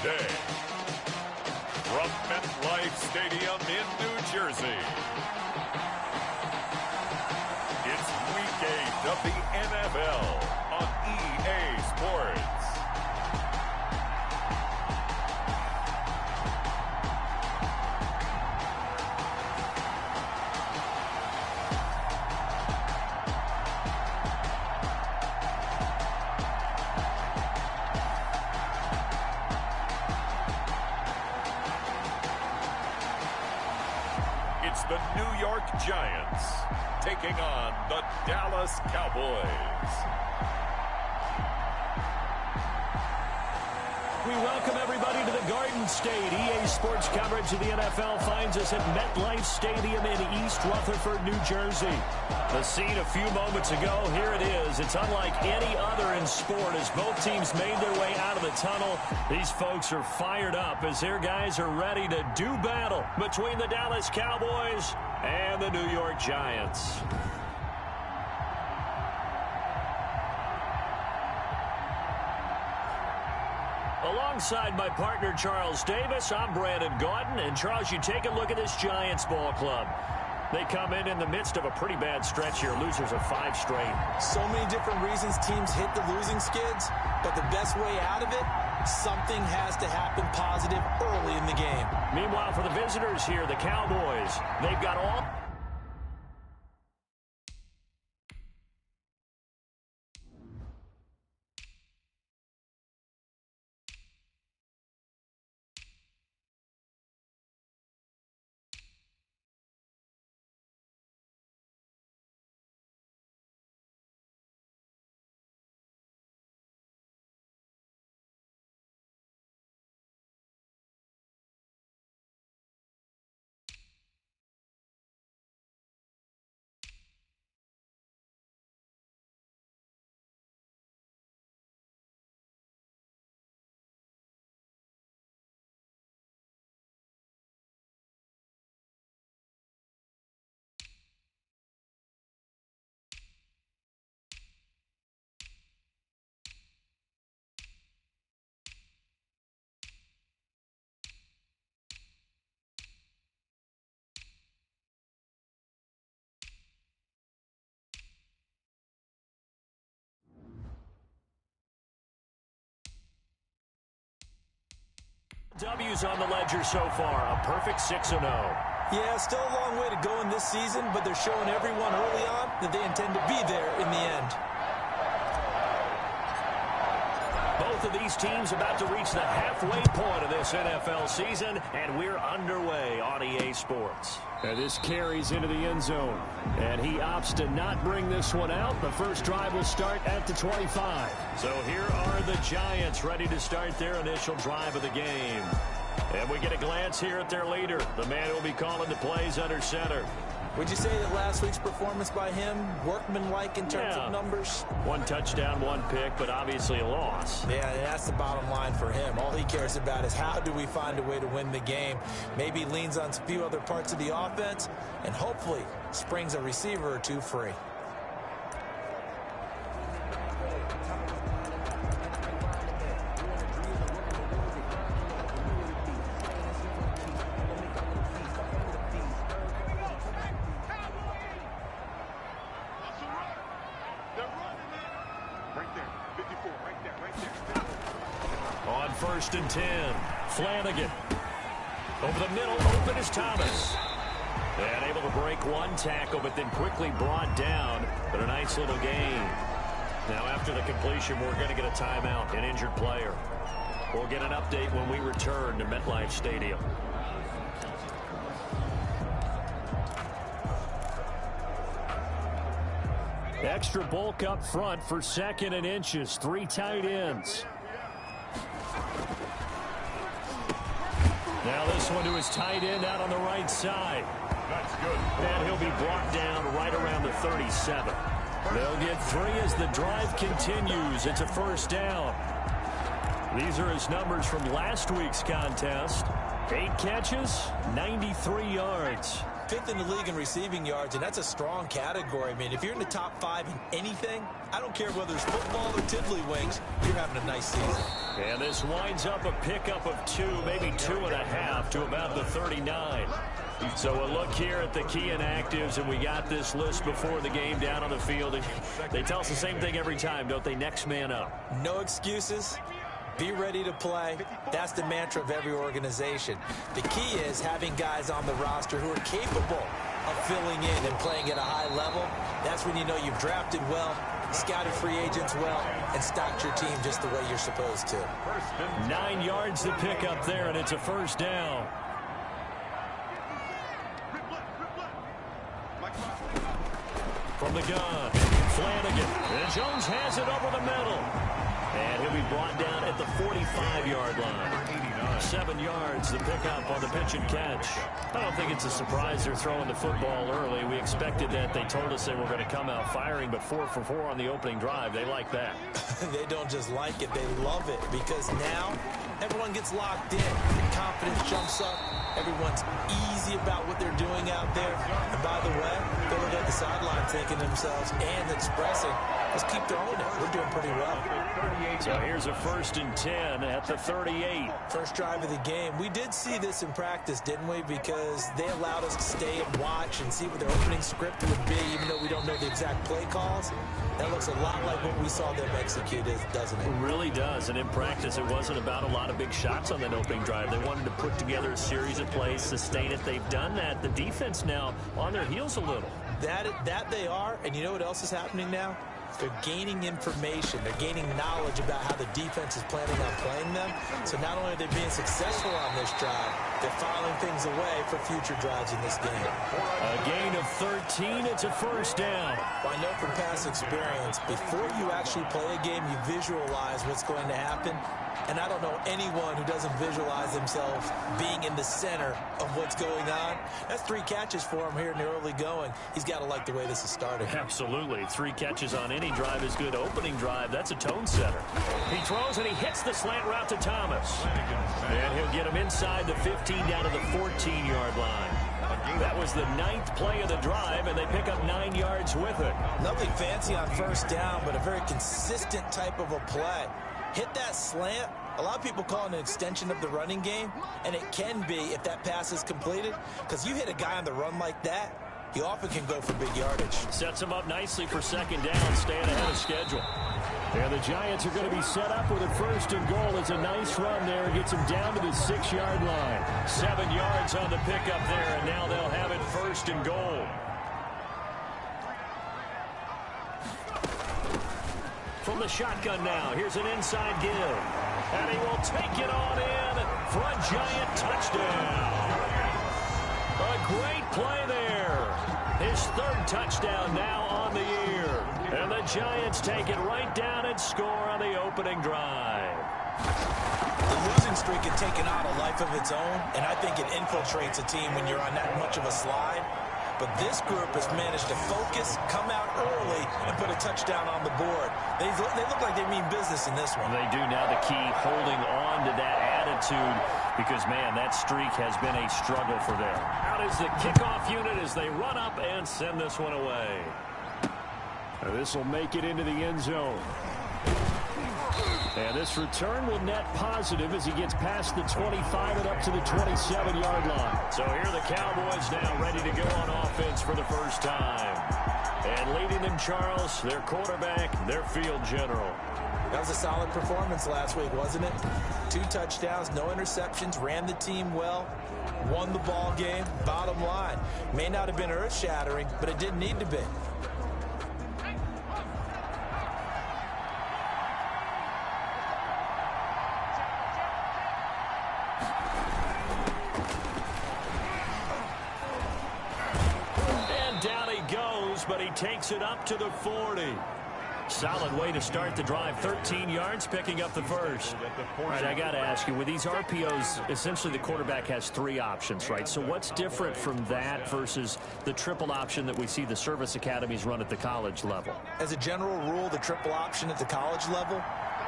today. From MetLife Stadium in New Jersey, it's Week 8 of the NFL on EA Sports. It's the New York Giants taking on the Dallas Cowboys. We welcome everybody to the Garden State. EA Sports coverage of the NFL finds us at MetLife Stadium in East Rutherford, New Jersey. The scene a few moments ago, here it is. It's unlike any other in sport as both teams made their way out of the tunnel. These folks are fired up as their guys are ready to do battle between the Dallas Cowboys and the New York Giants. Alongside my partner, Charles Davis, I'm Brandon Gaudin. And, Charles, you take a look at this Giants ball club. They come in the midst of a pretty bad stretch here. Losers of 5 straight. So many different reasons teams hit the losing skids, but the best way out of it, something has to happen positive early in the game. Meanwhile, for the visitors here, the Cowboys, they've got all... W's on the ledger so far, a perfect 6-0. Yeah, still a long way to go in this season, but they're showing everyone early on that they intend to be there in the end. Both of these teams about to reach the halfway point of this NFL season, and we're underway on EA Sports. And this carries into the end zone, and he opts to not bring this one out. The first drive will start at the 25. So here are the Giants ready to start their initial drive of the game. And we get a glance here at their leader, the man who will be calling the plays under center. Would you say that last week's performance by him, workmanlike in terms of numbers? 1 touchdown, 1 pick, but obviously a loss. Yeah, that's the bottom line for him. All he cares about is how do we find a way to win the game. Maybe leans on a few other parts of the offense, and hopefully springs a receiver or 2 free. On 1st and 10, Flanagan. Over the middle, open is Thomas. And able to break 1 tackle, but then quickly brought down. But a nice little gain. Now, after the completion, we're going to get a timeout, an injured player. We'll get an update when we return to MetLife Stadium. Extra bulk up front for 2nd and inches. 3 tight ends. Now this one to his tight end out on the right side. That's good. And he'll be brought down right around the 37. They'll get 3 as the drive continues. It's a 1st down. These are his numbers from last week's contest. 8 catches, 93 yards. 5th in the league in receiving yards, and that's a strong category. I mean, if you're in the top 5 in anything, I don't care whether it's football or tiddlywinks, you're having a nice season. And this winds up a pickup of 2, maybe 2.5 to about the 39. So a look here at the key inactives, and we got this list before the game down on the field. They tell us the same thing every time, don't they? Next man up. No excuses. Be ready to play. That's the mantra of every organization. The key is having guys on the roster who are capable of filling in and playing at a high level. That's when you know you've drafted well, scouted free agents well, and stocked your team just the way you're supposed to. 9 yards to pick up there, and it's a first down. From the gun, Flanagan. And Jones has it over the middle. And he'll be brought down at the 45-yard line. 7 yards, the pickup on the pitch and catch. I don't think it's a surprise they're throwing the football early. We expected that. They told us they were going to come out firing, but 4 for 4 on the opening drive. They like that. They don't just like it, they love it, because now everyone gets locked in. The confidence jumps up. Everyone's easy about what they're doing out there. And by the way, they look at the sideline thinking to themselves and expressing, let's keep throwing it. We're doing pretty well. So here's a 1st and 10 at the 38. First drive of the game. We did see this in practice, didn't we? Because they allowed us to stay and watch and see what their opening script would be, even though we don't know the exact play calls. That looks a lot like what we saw them execute, doesn't it? It really does. And in practice, it wasn't about a lot of big shots on that opening drive. They wanted to put together a series of plays, sustain it. They've done that. The defense now on their heels a little. That they are. And you know what else is happening now? They're gaining information. They're gaining knowledge about how the defense is planning on playing them. So not only are they being successful on this drive, they're filing things away for future drives in this game. A gain of 13. It's a first down. Well, I know from past experience, before you actually play a game, you visualize what's going to happen. And I don't know anyone who doesn't visualize themselves being in the center of what's going on. That's 3 catches for him here in the early going. He's got to like the way this is starting. Absolutely. 3 catches on any drive is good. Opening drive, that's a tone setter. He throws and he hits the slant route to Thomas. And he'll get him inside the 15 down to the 14-yard line. That was the 9th play of the drive, and they pick up 9 yards with it. Nothing fancy on first down, but a very consistent type of a play. Hit that slant. A lot of people call it an extension of the running game, and it can be if that pass is completed, because you hit a guy on the run like that, he often can go for big yardage. Sets him up nicely for second down, staying ahead of schedule. And the Giants are going to be set up with a 1st and goal. It's a nice run there. Gets him down to the 6-yard line. 7 yards on the pickup there, and now they'll have it 1st and goal. From the shotgun now, here's an inside give. And he will take it on in for a Giant touchdown. A great play there. His 3rd touchdown now on the year. And the Giants take it right down and score on the opening drive. The losing streak had taken on a life of its own, and I think it infiltrates a team when you're on that much of a slide. But this group has managed to focus, come out early, and put a touchdown on the board. They look like they mean business in this one. They do now. The key, holding on to that attitude, because, man, that streak has been a struggle for them. Out is the kickoff unit as they run up and send this one away. This will make it into the end zone. And this return will net positive as he gets past the 25 and up to the 27-yard line. So here are the Cowboys now ready to go on offense for the first time. And leading them, Charles, their quarterback, their field general. That was a solid performance last week, wasn't it? 2 touchdowns, no interceptions, ran the team well, won the ball game. Bottom line, may not have been earth-shattering, but it didn't need to be. But he takes it up to the 40. Solid way to start the drive. 13 yards, picking up the first. All right, I got to ask you, with these RPOs, essentially the quarterback has 3 options, right? So what's different from that versus the triple option that we see the service academies run at the college level? As a general rule, the triple option at the college level,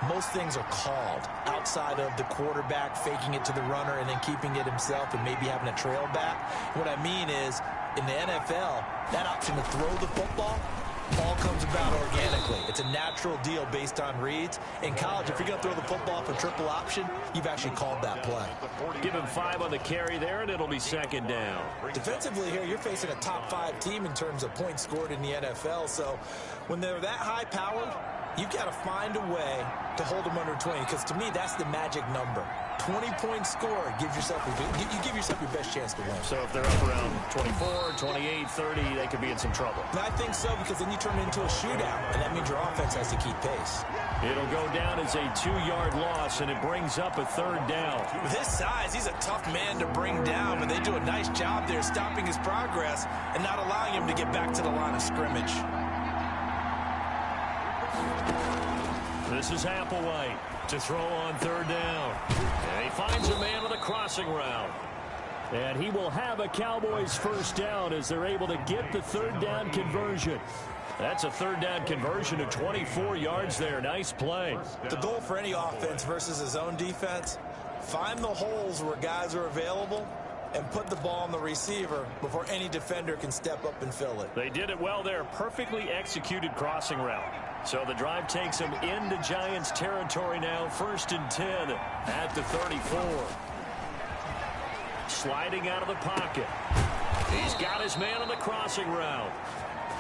most things are called outside of the quarterback faking it to the runner and then keeping it himself and maybe having a trail back. What I mean is, in the NFL, that option to throw the football all comes about organically. It's a natural deal based on reads. In college, if you're going to throw the football for triple option, you've actually called that play. Give him 5 on the carry there, and it'll be second down. Defensively here, you're facing a top 5 team in terms of points scored in the NFL. So when they're that high-powered, you've got to find a way to hold them under 20, because to me, that's the magic number. 20-point score gives yourself you give yourself your best chance to win. So if they're up around 24, 28, 30, they could be in some trouble. And I think so, because then you turn it into a shootout, and that means your offense has to keep pace. It'll go down as a 2-yard loss, and it brings up a third down. With his size, he's a tough man to bring down, but they do a nice job there stopping his progress and not allowing him to get back to the line of scrimmage. This is Applewhite to throw on third down. And he finds a man on the crossing route. And he will have a Cowboys first down as they're able to get the third down conversion. That's a third down conversion of 24 yards there. Nice play. The goal for any offense versus his own defense, find the holes where guys are available and put the ball on the receiver before any defender can step up and fill it. They did it well there. Perfectly executed crossing route. So the drive takes him into Giants territory now. 1st and 10 at the 34. Sliding out of the pocket. He's got his man on the crossing route.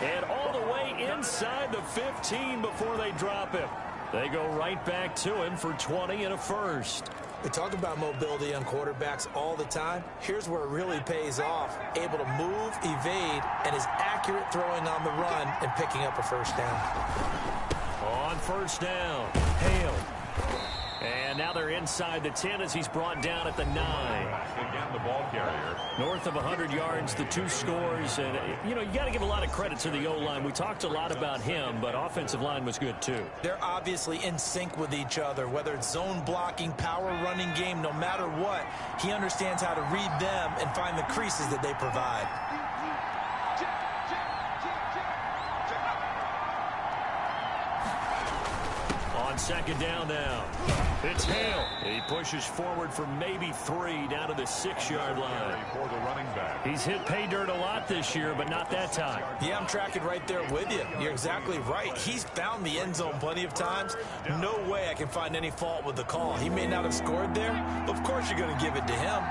And all the way inside the 15 before they drop him. They go right back to him for 20 and a first. We talk about mobility on quarterbacks all the time. Here's where it really pays off. Able to move, evade, and is accurate throwing on the run and picking up a first down. On first down, Hale. And now they're inside the 10 as he's brought down at the 9. Again, the ball carrier. North of 100 yards, the 2 scores. And, you know, you got to give a lot of credit to the O-line. We talked a lot about him, but offensive line was good, too. They're obviously in sync with each other, whether it's zone blocking, power running game, no matter what. He understands how to read them and find the creases that they provide. On second down now. It's Hale. He pushes forward for maybe 3 down to the 6-yard line. For the running back. He's hit pay dirt a lot this year, but not that time. Yeah, I'm tracking right there with you. You're exactly right. He's found the end zone plenty of times. No way I can find any fault with the call. He may not have scored there, but of course you're going to give it to him.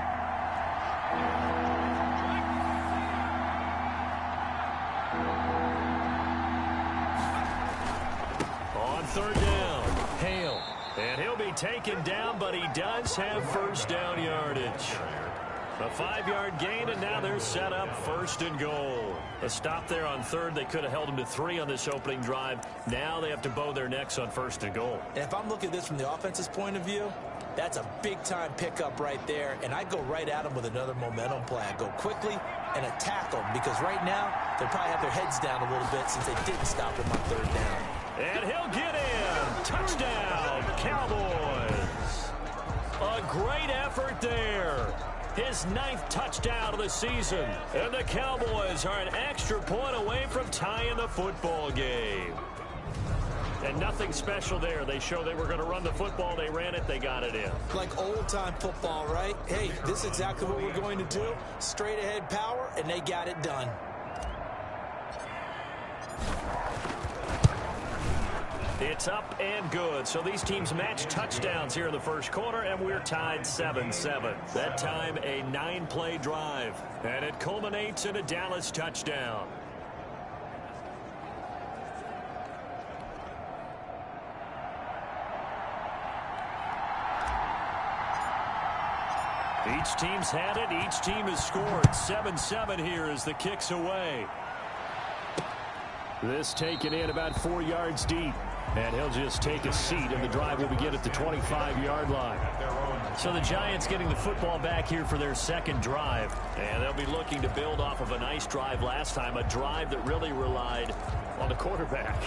On third down, Hale. And he'll be taken down, but he does have first down yardage. A 5-yard gain, and now they're set up 1st and goal. A stop there on third. They could have held him to 3 on this opening drive. Now they have to bow their necks on 1st and goal. And if I'm looking at this from the offense's point of view, that's a big-time pickup right there, and I go right at them with another momentum play. I go quickly and attack them, because right now they probably have their heads down a little bit since they didn't stop him on third down. And he'll get in. Touchdown, Cowboys. A great effort there. His 9th touchdown of the season. And the Cowboys are an extra point away from tying the football game. And nothing special there. They show they were going to run the football. They ran it. They got it in. Like old-time football, right? Hey, this is exactly what we're going to do. Straight-ahead power, and they got it done. It's up and good. So these teams match touchdowns here in the first quarter, and we're tied 7-7. That time, a 9-play drive. And it culminates in a Dallas touchdown. Each team's had it. Each team has scored. 7-7 here as the kick's away. This taken in about 4 yards deep. And he'll just take a seat, and the drive will begin at the 25-yard line. So the Giants getting the football back here for their second drive. And they'll be looking to build off of a nice drive last time, a drive that really relied on the quarterback.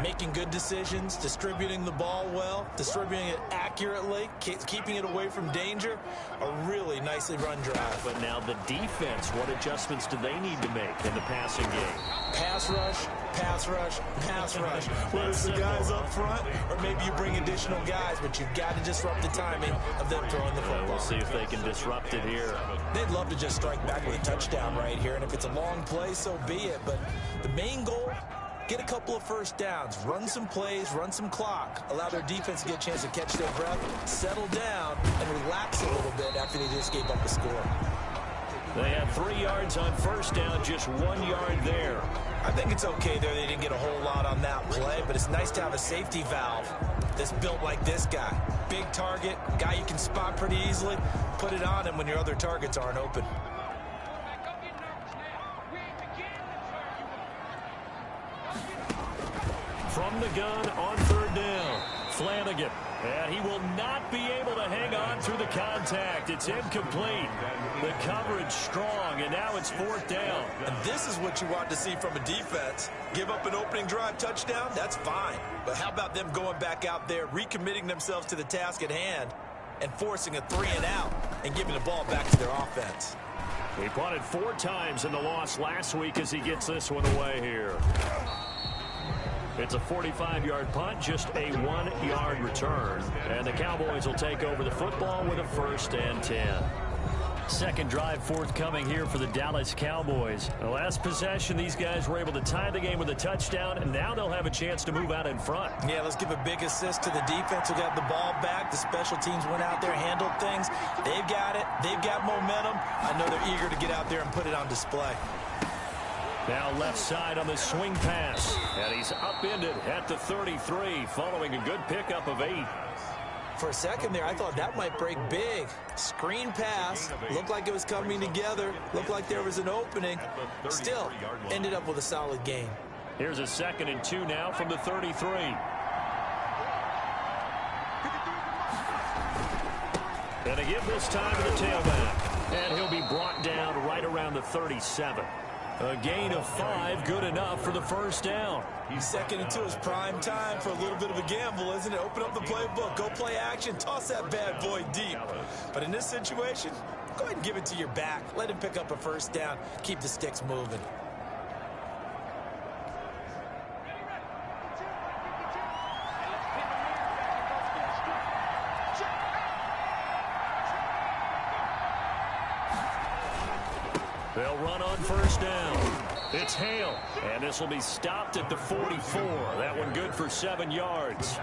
Making good decisions, distributing the ball well, distributing it accurately, keeping it away from danger. A really nicely run drive. But now the defense, what adjustments do they need to make in the passing game? Pass rush, pass rush, whether it's the guys up front or maybe you bring additional guys, but you've got to disrupt the timing of them throwing the football. We'll see if they can disrupt it here. They'd love to just strike back with a touchdown right here, and if it's a long play, so be it. But the main goal, get a couple of first downs, run some plays, run some clock, allow their defense to get a chance to catch their breath, settle down, and relax a little bit after they just gave up a score. They had 3 yards on first down, just 1 yard there. I think it's okay there. They didn't get a whole lot on that play, but it's nice to have a safety valve that's built like this guy. Big target, guy you can spot pretty easily. Put it on him when your other targets aren't open. From the gun on third down, Flanagan. And he will not be able to hang on through the contact. It's incomplete. The coverage strong, and now it's fourth down. And this is what you want to see from a defense. Give up an opening drive touchdown, that's fine. But how about them going back out there, recommitting themselves to the task at hand, and forcing a 3-and-out and giving the ball back to their offense? He punted 4 times in the loss last week as he gets this one away here. It's a 45-yard punt, just a 1-yard return. And the Cowboys will take over the football with a 1st and 10. Second drive forthcoming here for the Dallas Cowboys. The last possession, these guys were able to tie the game with a touchdown, and now they'll have a chance to move out in front. Yeah, let's give a big assist to the defense who got the ball back. The special teams went out there, handled things. They've got it. They've got momentum. I know they're eager to get out there and put it on display. Now left side on the swing pass. And he's upended at the 33 following a good pickup of 8. For a second there, I thought that might break big. Screen pass. Looked like it was coming together. Looked like there was an opening. Still, ended up with a solid gain. Here's a 2nd and 2 now from the 33. And a give this time to the tailback. And he'll be brought down right around the 37. A gain of 5, good enough for the 1st down. 2nd and 2 is prime time for a little bit of a gamble, isn't it? Open up the playbook, go play action, toss that bad boy deep. But in this situation, go ahead and give it to your back. Let him pick up a 1st down, keep the sticks moving. They'll run on 1st down. It's Hale, and this will be stopped at the 44. That one good for 7 yards.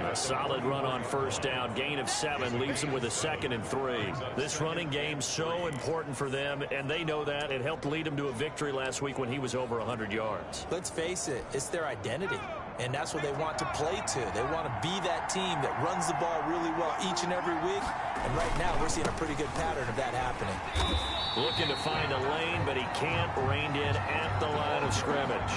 A solid run on 1st down. Gain of 7 leaves them with a 2nd and 3. This running game so important for them, and they know that. It helped lead them to a victory last week when he was over 100 yards. Let's face it, it's their identity. And that's what they want to play to. They want to be that team that runs the ball really well each and every week. And right now, we're seeing a pretty good pattern of that happening. Looking to find a lane, but he can't. Reined in at the line of scrimmage.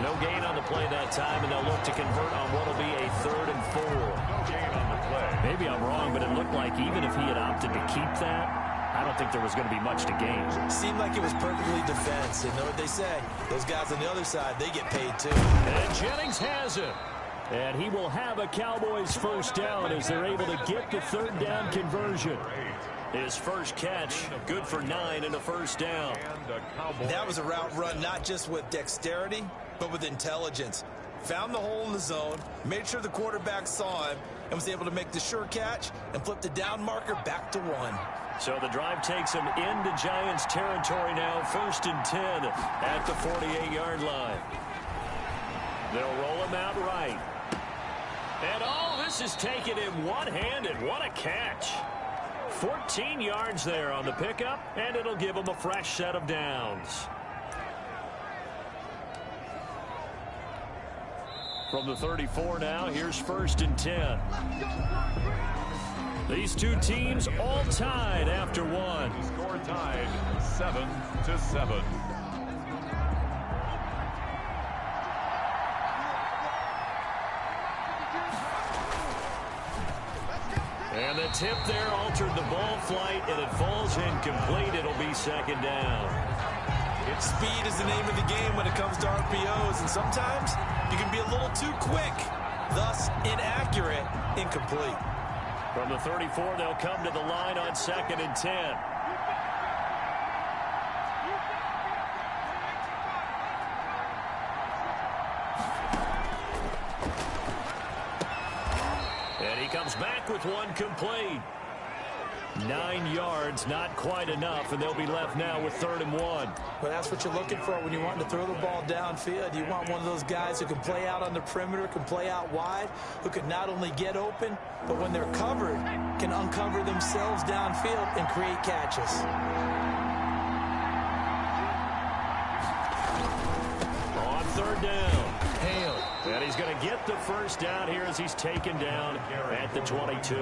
No gain on the play that time, and they'll look to convert on what will be a 3rd and 4. No gain on the play. Maybe I'm wrong, but it looked like even if he had opted to keep that, I don't think there was going to be much to gain. Seemed like it was perfectly defense. And know what they say? Those guys on the other side, they get paid too. And Jennings has it. And he will have a Cowboys 1st down as they're able to get the 3rd down conversion. His first catch, good for 9 and a 1st down. That was a route run not just with dexterity, but with intelligence. Found the hole in the zone, made sure the quarterback saw him, and was able to make the sure catch and flip the down marker back to 1. So the drive takes him into Giants territory now, 1st and 10 at the 48-yard line. They'll roll him out right. And this is taken in one-handed. What a catch. 14 yards there on the pickup, and it'll give him a fresh set of downs. From the 34 now, here's 1st and 10. These two teams all tied after 1. Score tied 7-7. And the tip there altered the ball flight, and it falls incomplete. It'll be 2nd down. Speed is the name of the game when it comes to RPOs, and sometimes you can be a little too quick, thus inaccurate, incomplete. From the 34, they'll come to the line on 2nd and 10. comes back with one complete. 9 yards, not quite enough, and they'll be left now with 3rd and 1. Well, that's what you're looking for when you want to throw the ball downfield. You want one of those guys who can play out on the perimeter, can play out wide, who can not only get open, but when they're covered, can uncover themselves downfield and create catches. On 3rd down, Hale. And he's going to get the first down here as he's taken down at the 22.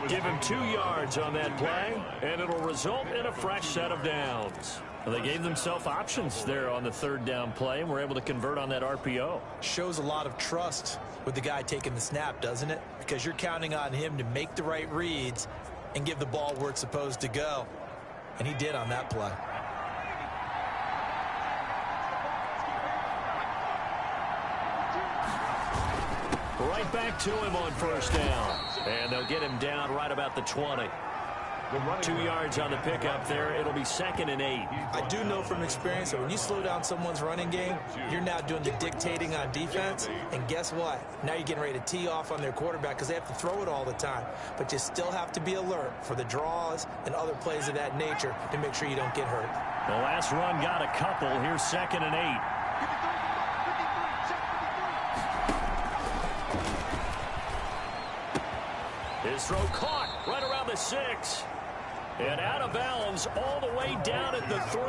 Give him 2 yards on that play, and it'll result in a fresh set of downs. Well, they gave themselves options there on the 3rd down play, and were able to convert on that RPO. Shows a lot of trust with the guy taking the snap, doesn't it? Because you're counting on him to make the right reads and give the ball where it's supposed to go. And he did on that play. Right back to him on 1st down. And they'll get him down right about the 20. 2 yards on the pickup there. It'll be 2nd and 8. I do know from experience that when you slow down someone's running game, you're now doing the dictating on defense. And guess what? Now you're getting ready to tee off on their quarterback because they have to throw it all the time. But you still have to be alert for the draws and other plays of that nature to make sure you don't get hurt. The last run got a couple. Here's 2nd and 8. His throw caught right around the 6. And out of bounds all the way down at the 3.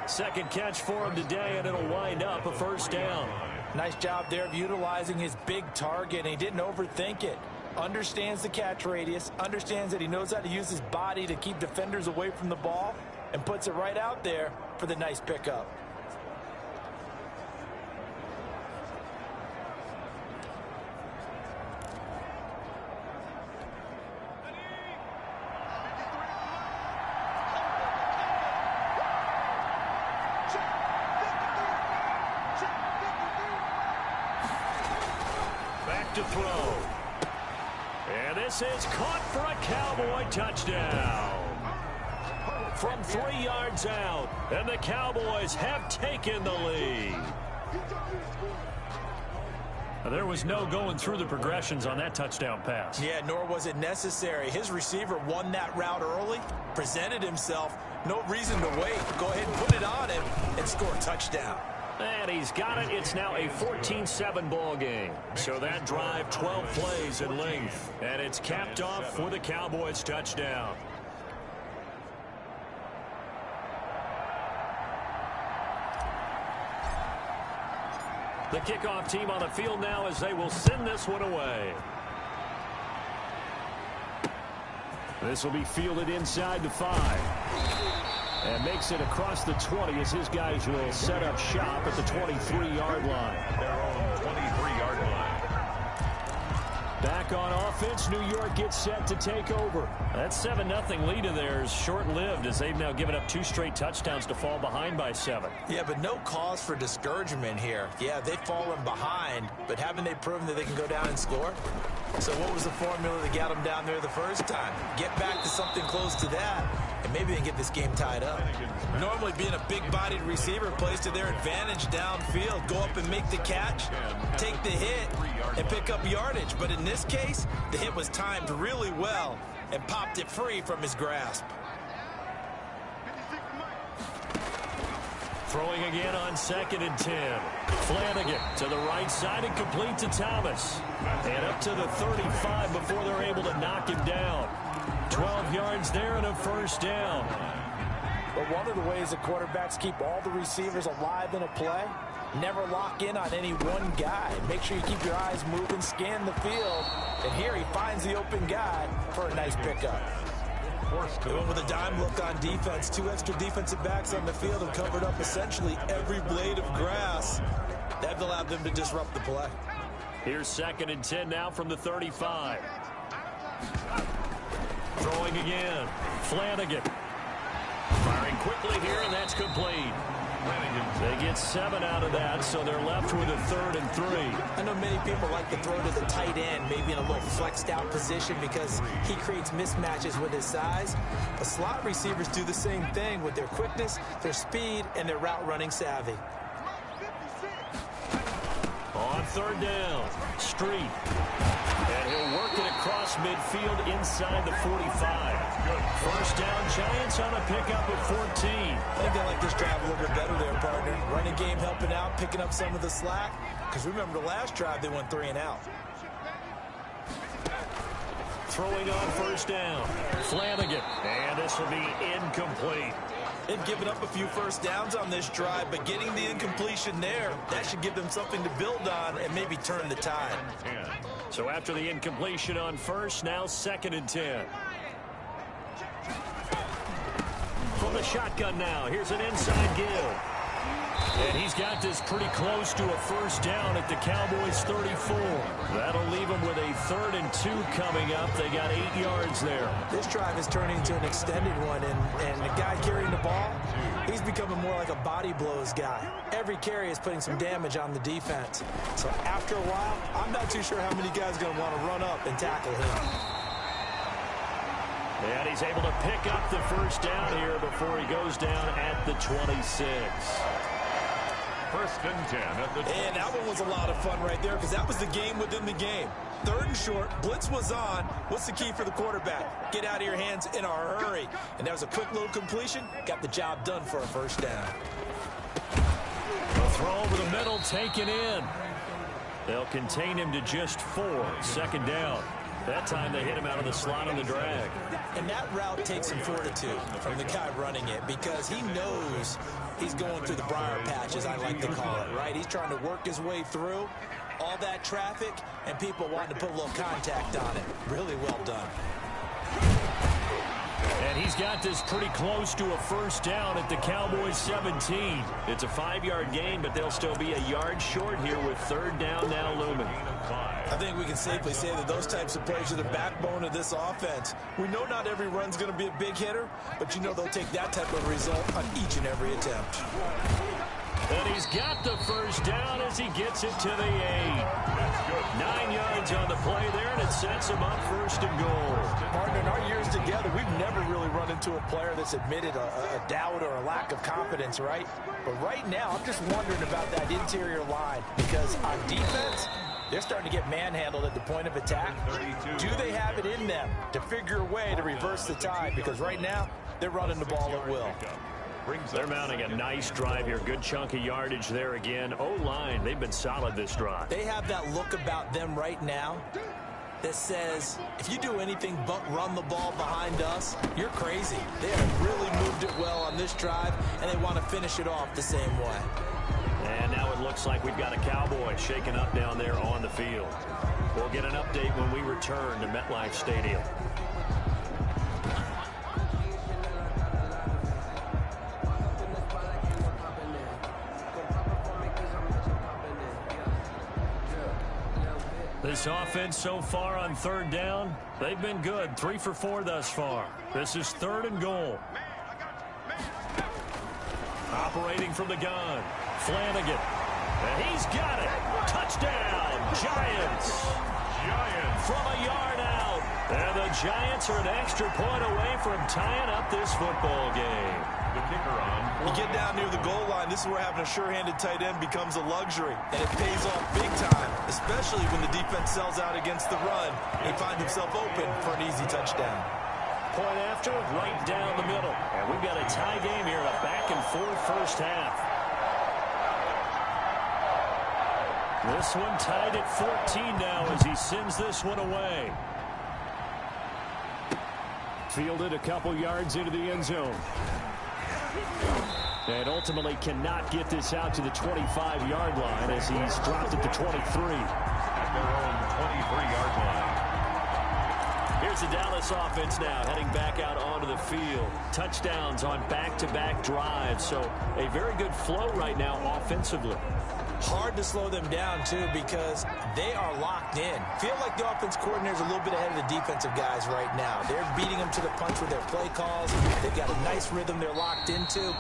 Second catch for him today, and it'll wind up a 1st down. Nice job there of utilizing his big target, and he didn't overthink it. Understands the catch radius, understands that he knows how to use his body to keep defenders away from the ball, and puts it right out there for the nice pickup. To throw. And this is caught for a Cowboy touchdown. From 3 yards out, and the Cowboys have taken the lead. There was no going through the progressions on that touchdown pass. Yeah, nor was it necessary. His receiver won that route early, presented himself, no reason to wait. Go ahead and put it on him and score a touchdown. And he's got it. It's now a 14-7 ball game. So that drive, 12 plays in length. And it's capped off with a Cowboys touchdown. The kickoff team on the field now as they will send this one away. This will be fielded inside the 5. And makes it across the 20 as his guys will set up shop at the 23-yard line. Their own 23-yard line. Back on offense, New York gets set to take over. That 7-0 lead of theirs short-lived as they've now given up 2 straight touchdowns to fall behind by 7. Yeah, but no cause for discouragement here. Yeah, they've fallen behind, but haven't they proven that they can go down and score? So what was the formula that got them down there the first time? Get back to something close to that, and maybe they can get this game tied up. Normally being a big-bodied receiver plays to their advantage downfield. Go up and make the catch, take the hit, and pick up yardage. But in this case, the hit was timed really well and popped it free from his grasp. Throwing again on 2nd and 10. Flanagan to the right side and complete to Thomas. And up to the 35 before they're able to knock him down. 12 yards there and a 1st down. But one of the ways that quarterbacks keep all the receivers alive in a play, never lock in on any one guy. Make sure you keep your eyes moving, scan the field. And here he finds the open guy for a nice pickup. They went with a dime look on defense. 2 extra defensive backs on the field have covered up essentially every blade of grass. That allowed them to disrupt the play. Here's 2nd and 10 now from the 35. Throwing again. Flanagan. Firing quickly here, and that's complete. They get 7 out of that, so they're left with a 3rd and 3. I know many people like to throw to the tight end, maybe in a little flexed out position because he creates mismatches with his size. But slot receivers do the same thing with their quickness, their speed, and their route running savvy. On 3rd down, Street. And he'll work it across across midfield inside the 45. First down, Giants on a pickup of 14. I think they like this drive a little bit better there, partner. Running game helping out, picking up some of the slack. Because remember, the last drive, they went 3 and out. Throwing on first down, Flanagan. And this will be incomplete. They've given up a few first downs on this drive, but getting the incompletion there, that should give them something to build on and maybe turn the tide. So after the incompletion on first, now 2nd and 10. From the shotgun now, here's an inside give. And he's got this pretty close to a first down at the Cowboys' 34. That'll leave them with a 3rd and 2 coming up. They got 8 yards there. This drive is turning into an extended one, and the guy carrying the ball, he's becoming more like a body blows guy. Every carry is putting some damage on the defense. So after a while, I'm not too sure how many guys are going to want to run up and tackle him. And he's able to pick up the first down here before he goes down at the 26. 1st and 10 at the 20. And that one was a lot of fun right there because that was the game within the game. 3rd and short, blitz was on. What's the key for the quarterback? Get out of your hands in a hurry. And that was a quick little completion. Got the job done for a first down. A throw over the middle, taken in. They'll contain him to just 4. 2nd down. That time they hit him out of the slot on the drag. And that route takes some fortitude from the guy running it because he knows he's going through the briar patch, as I like to call it, right? He's trying to work his way through all that traffic and people wanting to put a little contact on it. Really well done. And he's got this pretty close to a first down at the Cowboys' 17. It's a 5-yard gain, but they'll still be a yard short here with 3rd down now looming. I think we can safely say that those types of plays are the backbone of this offense. We know not every run's going to be a big hitter, but you know they'll take that type of result on each and every attempt. And he's got the first down as he gets it to the 8. 9 yards on the play there, and it sets him up 1st and goal. Partner, in our years together, we've never really run into a player that's admitted a doubt or a lack of confidence, right? But right now, I'm just wondering about that interior line because on defense, they're starting to get manhandled at the point of attack. Do they have it in them to figure a way to reverse the tide? Because right now, they're running the ball at will. They're mounting a nice drive here. Good chunk of yardage there again. O-line, they've been solid this drive. They have that look about them right now that says, if you do anything but run the ball behind us, you're crazy. They have really moved it well on this drive, and they want to finish it off the same way. And now it looks like we've got a Cowboy shaken up down there on the field. We'll get an update when we return to MetLife Stadium. This offense so far on 3rd down, they've been good. 3 for 4 thus far. This is 3rd and goal. Operating from the gun, Flanagan. And he's got it. Touchdown, Giants. From a yard out. And the Giants are an extra point away from tying up this football game. The kicker on. You get down near the goal line, this is where having a sure-handed tight end becomes a luxury. And it pays off big time, especially when the defense sells out against the run. He finds himself open for an easy touchdown. Point after, right down the middle. And we've got a tie game here in a back-and-forth first half. This one tied at 14 now as he sends this one away. Fielded a couple yards into the end zone. And ultimately cannot get this out to the 25-yard line as he's dropped at the 23. At their own 23-yard line. Here's the Dallas offense now heading back out onto the field. Touchdowns on back-to-back drives. So a very good flow right now offensively. Hard to slow them down, too, because they are locked in. Feel like the offense coordinator is a little bit ahead of the defensive guys right now. They're beating them to the punch with their play calls. They've got a nice rhythm they're locked into.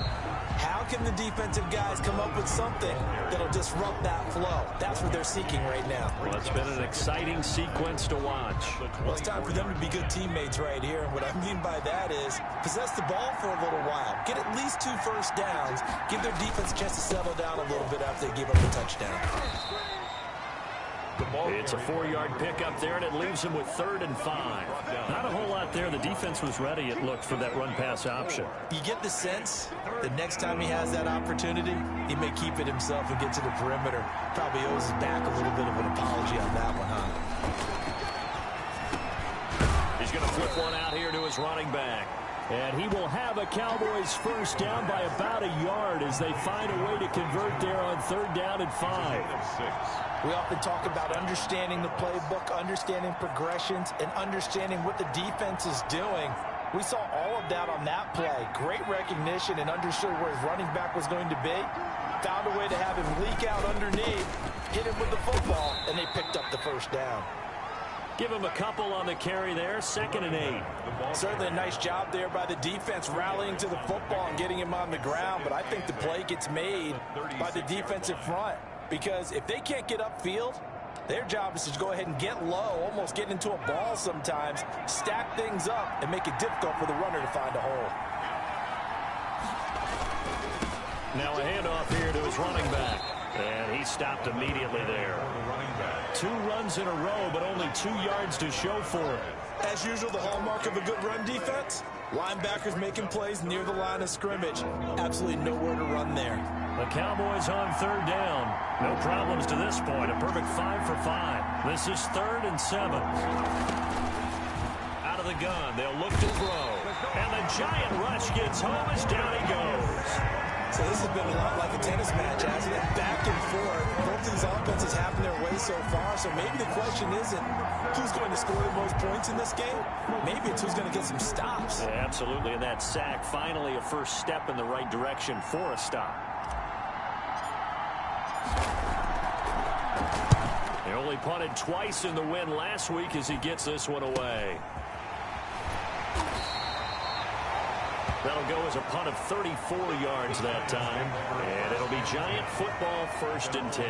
How can the defensive guys come up with something that'll disrupt that flow? That's what they're seeking right now. Well, it's been an exciting sequence to watch. Well, it's time for them to be good teammates right here. And what I mean by that is possess the ball for a little while. Get at least 2 first downs. Give their defense a chance to settle down a little bit after they give up the touchdown. It's a 4-yard pickup there, and it leaves him with 3rd and 5. Not a whole lot there. The defense was ready, it looked, for that run-pass option. You get the sense the next time he has that opportunity, he may keep it himself and get to the perimeter. Probably owes his back a little bit of an apology on that one, huh? He's going to flip one out here to his running back. And he will have a Cowboys first down by about a yard as they find a way to convert there on 3rd down and 5. We often talk about understanding the playbook, understanding progressions, and understanding what the defense is doing. We saw all of that on that play. Great recognition and understood where his running back was going to be. Found a way to have him leak out underneath, hit him with the football, and they picked up the first down. Give him a couple on the carry there, 2nd and 8. Certainly a nice job there by the defense rallying to the football and getting him on the ground, but I think the play gets made by the defensive front because if they can't get upfield, their job is to go ahead and get low, almost get into a ball sometimes, stack things up, and make it difficult for the runner to find a hole. Now a handoff here to his running back, and he stopped immediately there. 2 runs in a row, but only 2 yards to show for it. As usual, the hallmark of a good run defense, linebackers making plays near the line of scrimmage. Absolutely nowhere to run there. The Cowboys on 3rd down. No problems to this point. A perfect 5 for 5. This is 3rd and 7. Out of the gun, they'll look to throw. And the giant rush gets home as down he goes. So this has been a lot like a tennis match, hasn't it? Back and forth. Both of these offenses having their way so far. So maybe the question isn't who's going to score the most points in this game. Maybe it's who's going to get some stops. Yeah, absolutely. And that sack, finally a first step in the right direction for a stop. They only punted twice in the win last week as he gets this one away. That'll go as a punt of 34 yards that time. And it'll be Giant football 1st and 10.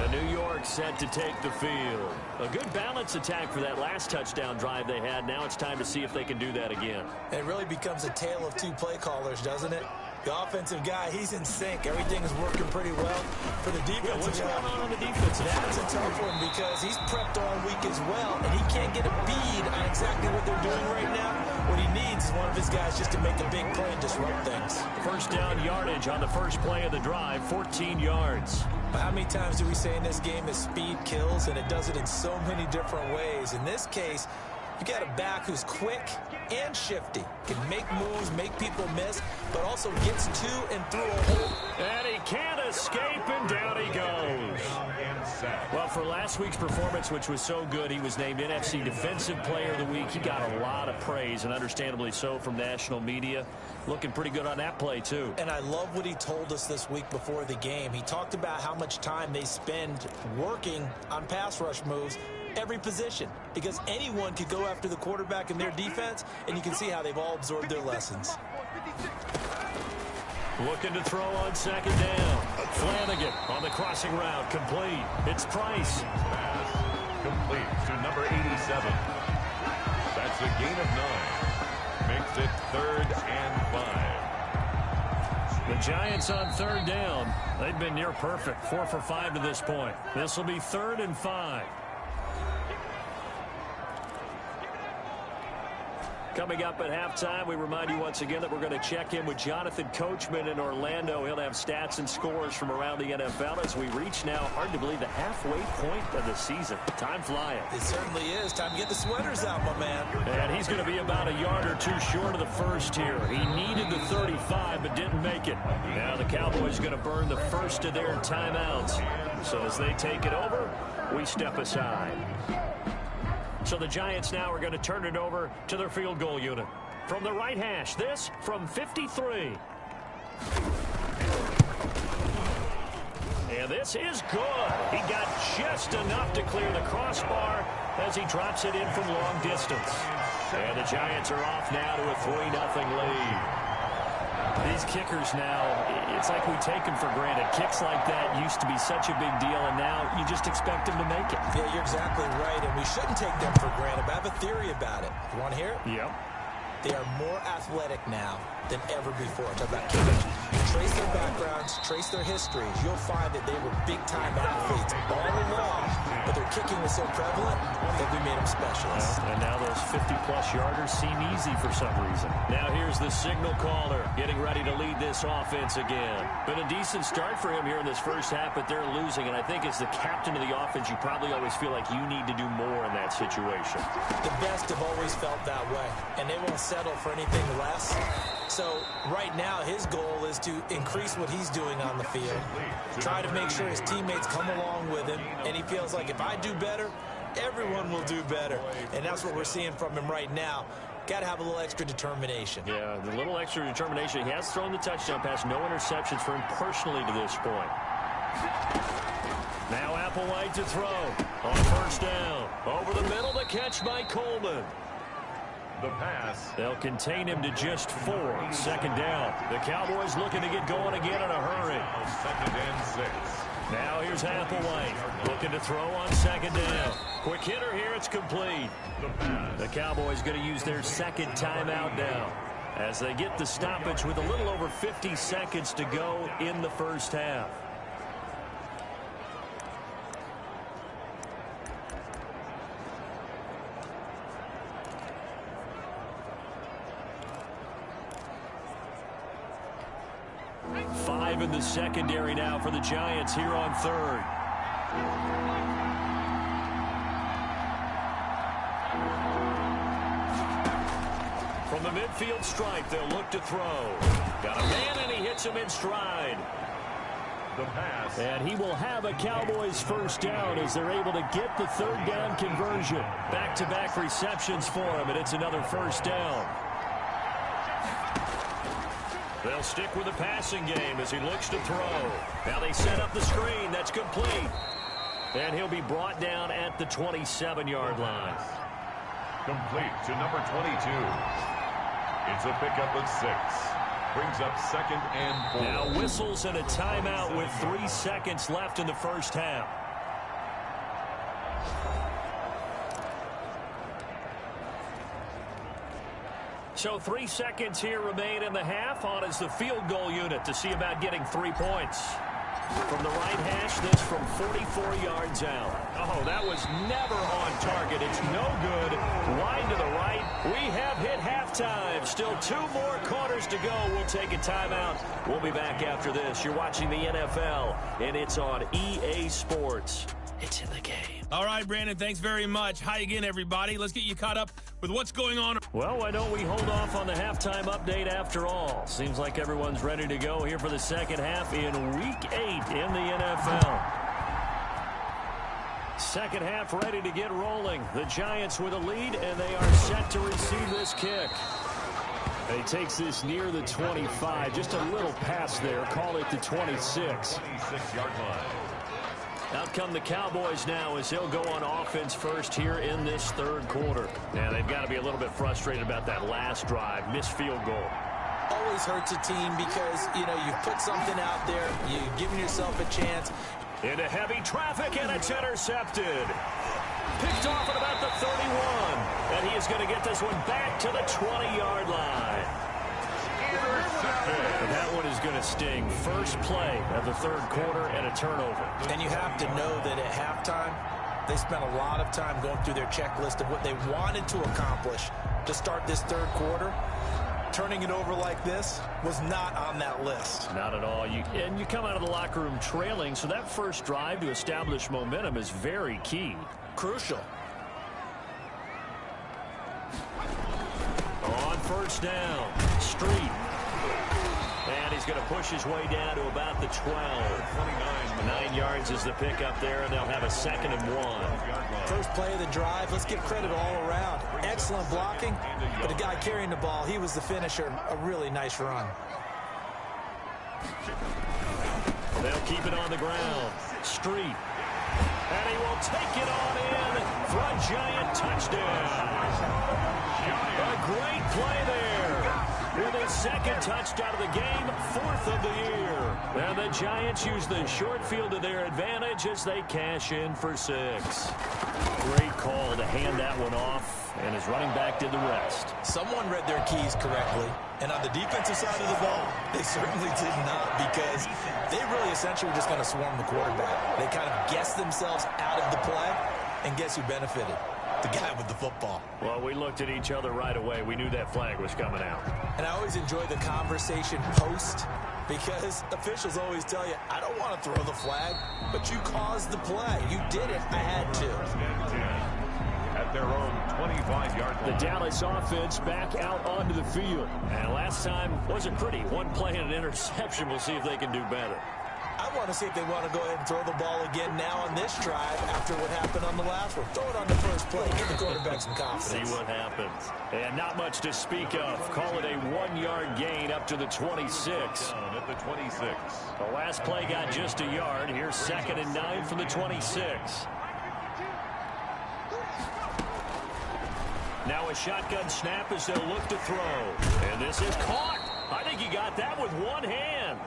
The New York set to take the field. A good balance attack for that last touchdown drive they had. Now it's time to see if they can do that again. It really becomes a tale of 2 play callers, doesn't it? The offensive guy, he's in sync. Everything is working pretty well. For the defensive guy, what's going on the defensive side? That's a tough one because he's prepped all week as well, and he can't get a bead on exactly what they're doing right now. What he needs is one of his guys just to make a big play and disrupt things. First down yardage on the first play of the drive, 14 yards. How many times do we say in this game that speed kills, and it does it in so many different ways? In this case, you got a back who's quick and shifty, can make moves, make people miss, but also gets to and through a hole. And he can't escape, and down he goes. Well, for last week's performance, which was so good, he was named NFC Defensive Player of the Week. He got a lot of praise, and understandably so, from national media. Looking pretty good on that play, too. And I love what he told us this week before the game. He talked about how much time they spend working on pass rush moves, every position, because anyone could go after the quarterback in their defense, and you can see how they've all absorbed their lessons. Looking to throw on 2nd down. Flanagan on the crossing route, complete. It's Price. Pass complete to number 87. That's a gain of 9. Makes it 3rd and 5. The Giants on 3rd down. They've been near perfect, 4 for 5 to this point. This will be 3rd and 5. Coming up at halftime, we remind you once again that we're going to check in with Jonathan Coachman in Orlando. He'll have stats and scores from around the NFL as we reach now, hard to believe, the halfway point of the season. Time flying. It certainly is. Time to get the sweaters out, my man. And he's going to be about a yard or 2 short of the first here. He needed the 35, but didn't make it. Now the Cowboys are going to burn the first of their timeouts. So as they take it over, we step aside. So the Giants now are going to turn it over to their field goal unit. From the right hash, this from 53. And this is good. He got just enough to clear the crossbar as he drops it in from long distance. And the Giants are off now to a 3-0 lead. These kickers now, it's like we take them for granted. Kicks like that used to be such a big deal, and now you just expect them to make it. Yeah, you're exactly right, and we shouldn't take them for granted, but I have a theory about it. You want to hear it? Yep. They are more athletic now than ever before. Talk about kicking. trace their backgrounds, trace their histories, you'll find that they were big-time athletes all along, but their kicking was so prevalent that we made them specialists. And now those 50-plus yarders seem easy for some reason. Now here's the signal caller getting ready to lead this offense again. Been a decent start for him here in this first half, but they're losing, and I think as the captain of the offense, you probably always feel like you need to do more in that situation. The best have always felt that way, and they won't settle for anything less. So right now his goal is to increase what he's doing on the field, try to make sure his teammates come along with him, and he feels like if I do better, everyone will do better. And that's what we're seeing from him right now. Got to have a little extra determination. Yeah, the little extra determination. He has thrown the touchdown pass, no interceptions for him personally to this point. Now Applewhite to throw on first down. Over the middle, the catch by Coleman. The pass. They'll contain him to just 4. Second down. The Cowboys looking to get going again in a hurry. Second and 6. Now here's Applewhite looking to throw on second down. Quick hitter here. It's complete. The Cowboys going to use their second timeout now as they get the stoppage with a little over 50 seconds to go in the first half. In the secondary now for the Giants here on third. From the midfield stripe, they'll look to throw. Got a man, and he hits him in stride. The pass. And he will have a Cowboys first down as they're able to get the third down conversion. Back-to-back receptions for him, and it's another first down. They'll stick with the passing game as he looks to throw. Now they set up the screen. That's complete. And he'll be brought down at the 27-yard line. Complete to number 22. It's a pickup of 6. Brings up second and 4. Now whistles and a timeout with 3 seconds left in the first half. So 3 seconds here remain in the half. On is the field goal unit to see about getting 3 points. From the right hash, this from 44 yards out. Oh, that was never on target. It's no good. Wide to the right. We have hit halftime. Still 2 more quarters to go. We'll take a timeout. We'll be back after this. You're watching the NFL, and it's on EA Sports. It's in the game. All right, Brandon, thanks very much. Hi again, everybody. Let's get you caught up with what's going on. Well, why don't we hold off on the halftime update after all? Seems like everyone's ready to go here for the second half in Week 8 in the NFL. Second half ready to get rolling. The Giants with a lead, and they are set to receive this kick. He takes this near the 25. Just a little pass there. Call it the 26. 26-yard line. Out come the Cowboys now as they'll go on offense first here in this third quarter. Now, they've got to be a little bit frustrated about that last drive. Missed field goal. Always hurts a team because, you know, you put something out there, you've given yourself a chance. Into heavy traffic, and it's intercepted. Picked off at about the 31. And he is going to get this one back to the 20-yard line. That one is going to sting. First play of the third quarter and a turnover. And you have to know that at halftime, they spent a lot of time going through their checklist of what they wanted to accomplish to start this third quarter. Turning it over like this was not on that list. Not at all. And you come out of the locker room trailing, so that first drive to establish momentum is very key. Crucial. On first down, Street. And he's going to push his way down to about the 12. 9 yards is the pickup there, and they'll have a 2nd and 1. First play of the drive. Let's give credit all around. Excellent blocking, but the guy carrying the ball, he was the finisher. A really nice run. They'll keep it on the ground. Street. And he will take it on in for a Giant touchdown. A great play there. With his second touchdown of the game, 4th of the year. And the Giants use the short field to their advantage as they cash in for 6. Great call to hand that one off, and his running back did the rest. Someone read their keys correctly, and on the defensive side of the ball, they certainly did not, because they really essentially were just going to swarm the quarterback. They kind of guessed themselves out of the play, and guess who benefited? The guy with the football. Well, we looked at each other right away. We knew that flag was coming out. And I always enjoy the conversation post, because officials always tell you, I don't want to throw the flag, but you caused the play. You did it. I had to. At their own 25-yard line. The Dallas offense back out onto the field. And last time wasn't pretty. One play and an interception. We'll see if they can do better. I want to see if they want to go ahead and throw the ball again now on this drive after what happened on the last one. Throw it on the first play. Give the quarterback some confidence. See what happens. And not much to speak of. Call it a 1-yard gain up to the 26. At the 26. The last play got just a yard. Here's 2nd and 9 from the 26. Now a shotgun snap as they'll look to throw. And this is caught. I think he got that with one hand.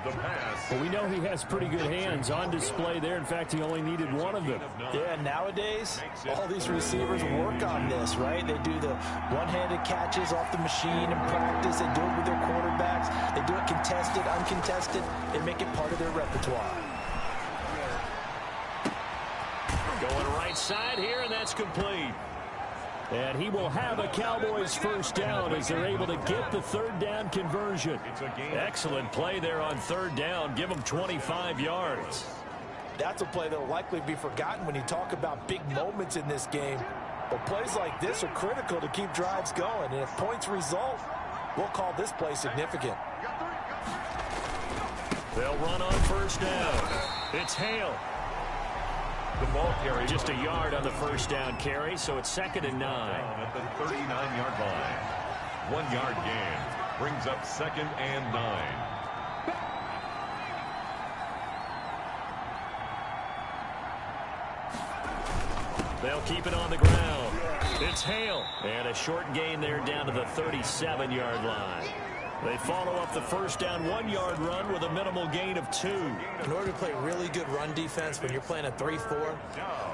The pass. Well, we know he has pretty good hands on display there. In fact, he only needed one of them. Yeah, nowadays, all these receivers work on this, right? They do the one-handed catches off the machine in practice. They do it with their quarterbacks. They do it contested, uncontested. They make it part of their repertoire. Going right side here, and that's complete. And he will have a Cowboys first down as they're able to get the 3rd down conversion. Excellent play there on 3rd down. Give them 25 yards. That's a play that will likely be forgotten when you talk about big moments in this game. But plays like this are critical to keep drives going. And if points result, we'll call this play significant. They'll run on first down. It's Hale. The ball carry. Just a yard on the first down carry, so it's 2nd and 9. At the 39-yard line. 1-yard gain. Brings up 2nd and 9. They'll keep it on the ground. It's Hale. And a short gain there down to the 37-yard line. They follow up the first down 1-yard run with a minimal gain of 2. In order to play really good run defense when you're playing a 3-4,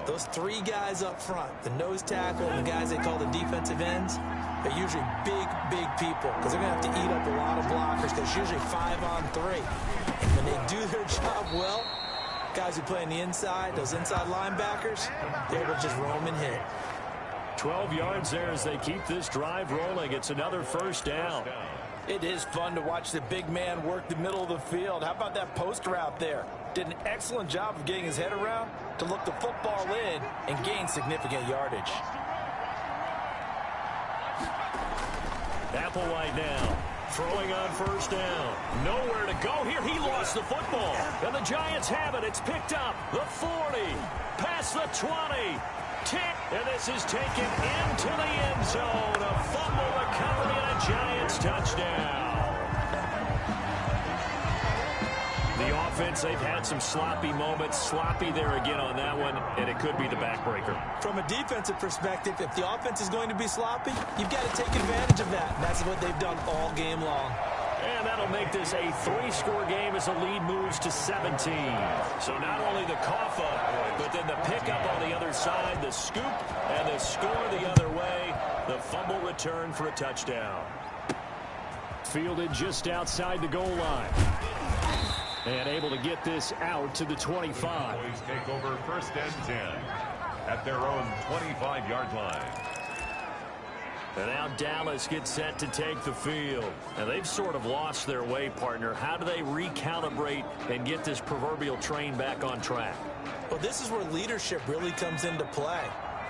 those 3 guys up front, the nose tackle and the guys they call the defensive ends, they're usually big people because they're going to have to eat up a lot of blockers because it's usually 5 on 3. When they do their job well, guys who play on the inside, those inside linebackers, they're able to just roam and hit. 12 yards there as they keep this drive rolling. It's another first down. It is fun to watch the big man work the middle of the field. How about that post route there? Did an excellent job of getting his head around to look the football in and gain significant yardage. Applewhite now throwing on first down. Nowhere to go here. He lost the football. And the Giants have it. It's picked up. The 40. Past the 20. And this is taken into the end zone. A fumble recovery and a Giants touchdown. The offense, they've had some sloppy moments. Sloppy there again on that one, and it could be the backbreaker. From a defensive perspective, if the offense is going to be sloppy, you've got to take advantage of that. And that's what they've done all game long. And that'll make this a 3-score game as the lead moves to 17. So not only the cough up, but then the pickup on the other side, the scoop, and the score the other way. The fumble return for a touchdown. Fielded just outside the goal line. And able to get this out to the 25. Cowboys take over 1st and 10 at their own 25-yard line. And now Dallas gets set to take the field. Now they've sort of lost their way, partner. How do they recalibrate and get this proverbial train back on track? Well, this is where leadership really comes into play.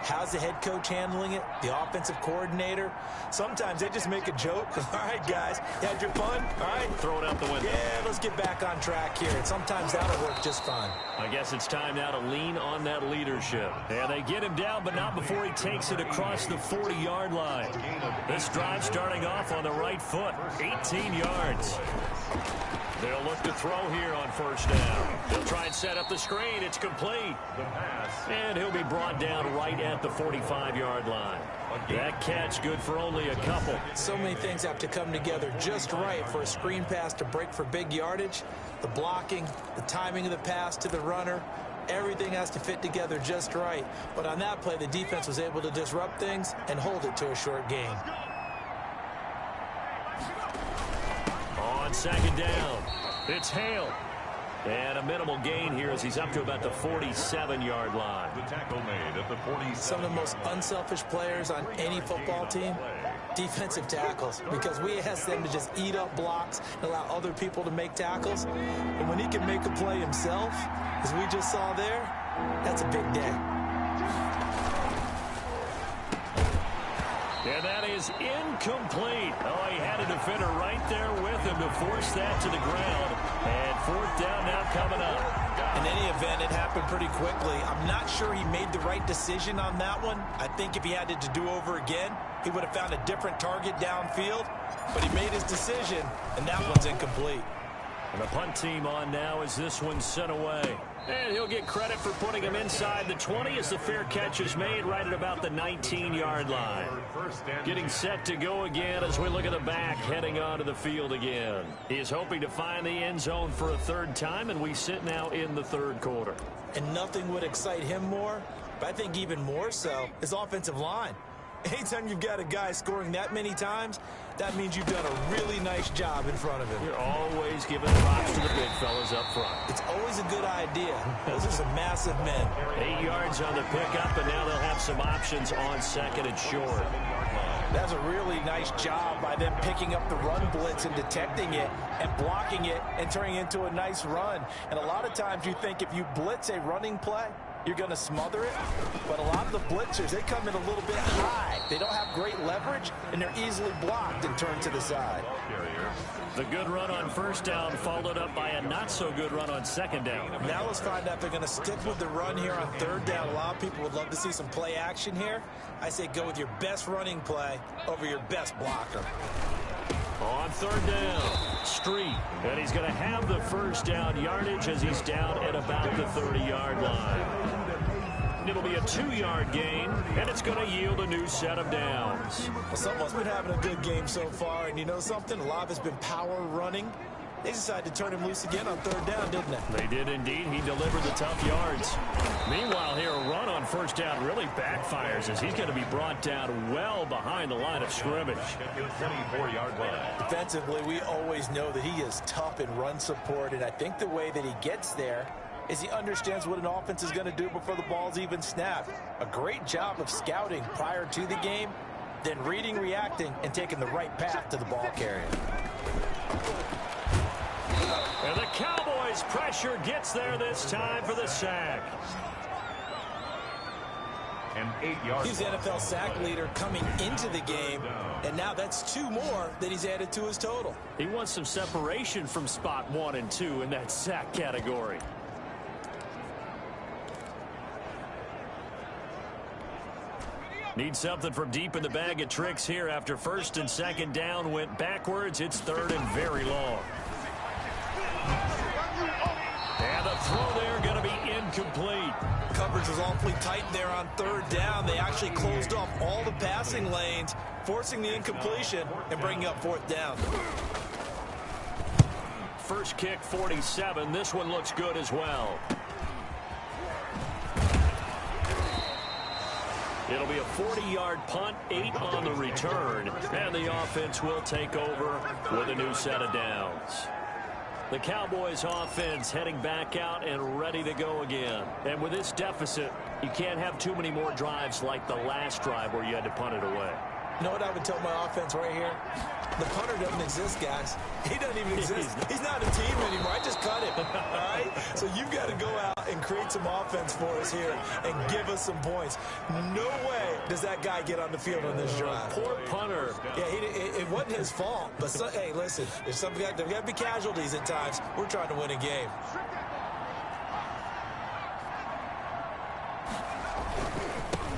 How's the head coach handling it? The offensive coordinator? Sometimes they just make a joke. All right, guys, you had your fun? All right. Throw it out the window. Yeah, let's get back on track here. And sometimes that'll work just fine. I guess it's time now to lean on that leadership. And they get him down, but not before he takes it across the 40-yard line. This drive starting off on the right foot. 18 yards. They'll look to throw here on first down. They'll try and set up the screen. It's complete. The pass. And he'll be brought down right at the 45-yard line. A That catch good for only a couple. So many things have to come together just right for a screen pass to break for big yardage. The blocking, the timing of the pass to the runner, everything has to fit together just right. But on that play, the defense was able to disrupt things and hold it to a short gain. On second down, it's Hale. And a minimal gain here as he's up to about the 47-yard line. The tackle made at the 47. Some of the most unselfish players on any football team, defensive tackles, because we ask them to just eat up blocks and allow other people to make tackles. And when he can make a play himself, as we just saw there, that's a big day. And that is incomplete. Oh, he had a defender right there with him to force that to the ground. And fourth down now coming up. In any event, it happened pretty quickly. I'm not sure he made the right decision on that one. I think if he had it to do over again, he would have found a different target downfield. But he made his decision, and that one's incomplete. And the punt team on now as this one's sent away. And he'll get credit for putting him inside the 20 as the fair catch is made right at about the 19-yard line. Getting set to go again as we look at the back heading onto the field again. He's hoping to find the end zone for a third time, and we sit now in the third quarter. And nothing would excite him more, but I think even more so, his offensive line. Anytime you've got a guy scoring that many times, that means you've done a really nice job in front of him. You're always giving props to the big fellas up front. It's always a good idea. Those are some massive men. 8 yards on the pickup, and now they'll have some options on second and short. That's a really nice job by them picking up the run blitz and detecting it and blocking it and turning it into a nice run. And a lot of times you think if you blitz a running play, you're going to smother it. But a lot of the blitzers, they come in a little bit high. They don't have great leverage, and they're easily blocked and turned to the side. The good run on first down followed up by a not-so-good run on second down. Now let's find out if they're going to stick with the run here on third down. A lot of people would love to see some play action here. I say go with your best running play over your best blocker. On third down, Street. And he's going to have the first down yardage as he's down at about the 30-yard line. It'll be a 2-yard gain, and it's going to yield a new set of downs. Well, someone's been having a good game so far, and you know something? A lot of it's been power running. They decided to turn him loose again on third down, didn't they? They did indeed. He delivered the tough yards. Meanwhile, here, a run on first down really backfires as he's going to be brought down well behind the line of scrimmage. 24-yard line. Defensively, we always know that he is tough in run support, and I think the way that he gets there is he understands what an offense is going to do before the ball's even snapped. A great job of scouting prior to the game, then reading, reacting, and taking the right path to the ball carrier. And the Cowboys' pressure gets there this time for the sack. An 8-yard. He's the NFL sack leader coming into the game, and now that's 2 more that he's added to his total. He wants some separation from spot 1 and 2 in that sack category. Need something from deep in the bag of tricks here after first and second down went backwards. It's third and very long. And the throw there going to be incomplete. Coverage was awfully tight there on third down. They actually closed off all the passing lanes, forcing the incompletion and bringing up fourth down. First kick, 47. This one looks good as well. It'll be a 40-yard punt, 8 on the return, and the offense will take over with a new set of downs. The Cowboys offense heading back out and ready to go again. And with this deficit, you can't have too many more drives like the last drive where you had to punt it away. You know what I would tell my offense right here? The punter doesn't exist, guys. He doesn't even exist. He's not a team anymore. I just cut him, all right? So you've got to go out and create some offense for us here and give us some points. No way does that guy get on the field on this drive. Poor punter. Yeah, it wasn't his fault. But, hey, listen, there's got to be casualties at times. We're trying to win a game.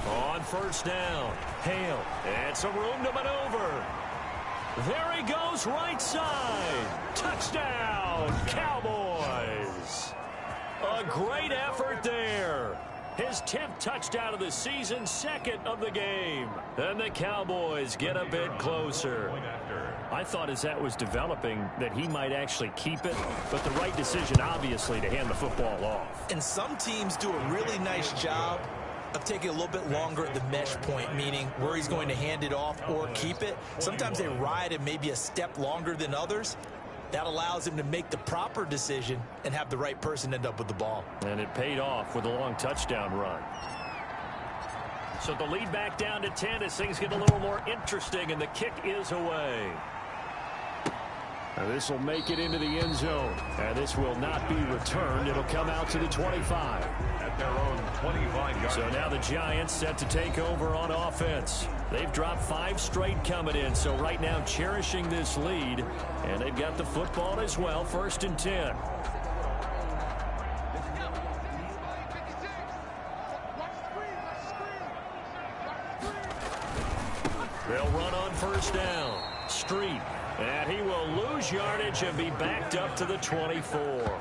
On first down, Hale, and some room to maneuver. There he goes, right side. Touchdown, Cowboys. A great effort there. His 10th touchdown of the season, second of the game. And the Cowboys get a bit closer. I thought as that was developing that he might actually keep it, but the right decision, obviously, to hand the football off. And some teams do a really nice job of taking a little bit longer at the mesh point, meaning where he's going to hand it off or keep it. Sometimes they ride it maybe a step longer than others. That allows him to make the proper decision and have the right person end up with the ball. And it paid off with a long touchdown run. So the lead back down to 10 as things get a little more interesting, and the kick is away. This will make it into the end zone. And this will not be returned. It'll come out to the 25. At their own 25-yard. So now the Giants set to take over on offense. They've dropped 5 straight coming in. So right now cherishing this lead. And they've got the football as well. 1st and 10. They'll run on 1st down. Street. And he will lose yardage and be backed up to the 24.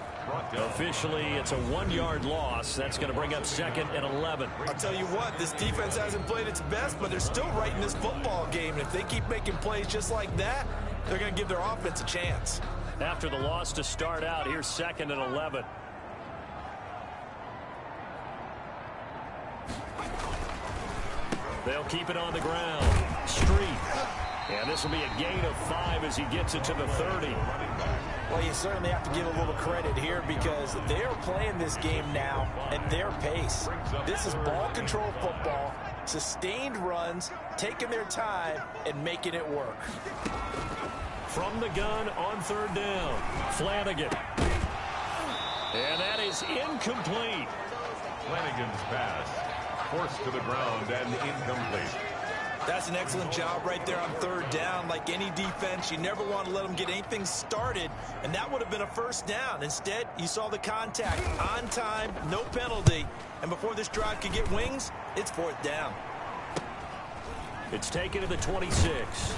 Officially, it's a 1-yard loss. That's going to bring up 2nd and 11. I'll tell you what, this defense hasn't played its best, but they're still right in this football game. And if they keep making plays just like that, they're going to give their offense a chance. After the loss to start out, here's 2nd and 11. They'll keep it on the ground. Street. And this will be a gain of 5 as he gets it to the 30. Well, you certainly have to give a little credit here because they're playing this game now at their pace. This is ball control football, sustained runs, taking their time, and making it work. From the gun on 3rd down, Flanagan. And that is incomplete. Flanagan's pass forced to the ground and incomplete. That's an excellent job right there on 3rd down. Like any defense, you never want to let them get anything started, and that would have been a 1st down. Instead, you saw the contact on time, no penalty, and before this drive could get wings, it's 4th down. It's taken to the 26.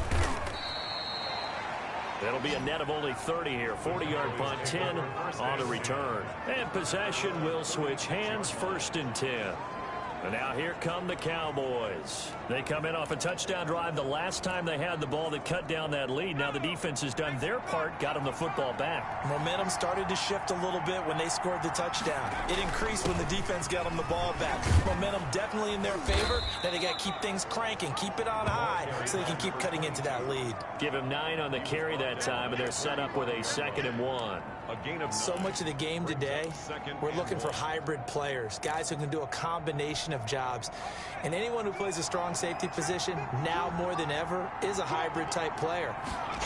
That'll be a net of only 30 here. 40-yard punt, 10 on the return. And possession will switch hands, 1st and 10. And now here come the Cowboys. They come in off a touchdown drive the last time they had the ball that cut down that lead. Now the defense has done their part, got them the football back. Momentum started to shift a little bit when they scored the touchdown. It increased when the defense got them the ball back. Momentum definitely in their favor. Now they got to keep things cranking, keep it on high so they can keep cutting into that lead. Give him 9 on the carry that time, and they're set up with a 2nd and 1. So much of the game today, we're looking for hybrid players, guys who can do a combination of jobs. And anyone who plays a strong safety position, now more than ever, is a hybrid type player.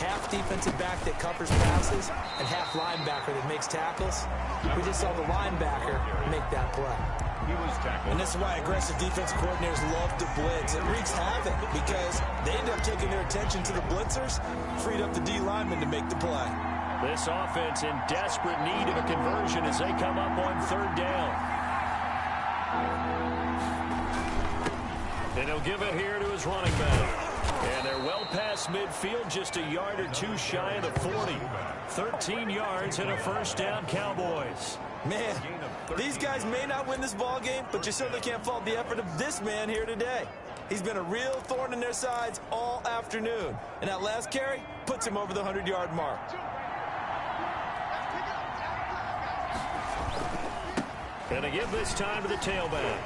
Half defensive back that covers passes and half linebacker that makes tackles. We just saw the linebacker make that play. And this is why aggressive defense coordinators love to blitz. It wreaks havoc because they end up taking their attention to the blitzers, freed up the D lineman to make the play. This offense in desperate need of a conversion as they come up on 3rd down. And he'll give it here to his running back. And they're well past midfield, just a yard or 2 shy of the 40. 13 yards and a 1st down, Cowboys. Man, these guys may not win this ball game, but you certainly can't fault the effort of this man here today. He's been a real thorn in their sides all afternoon. And that last carry puts him over the 100-yard mark. And they give this time to the tailback.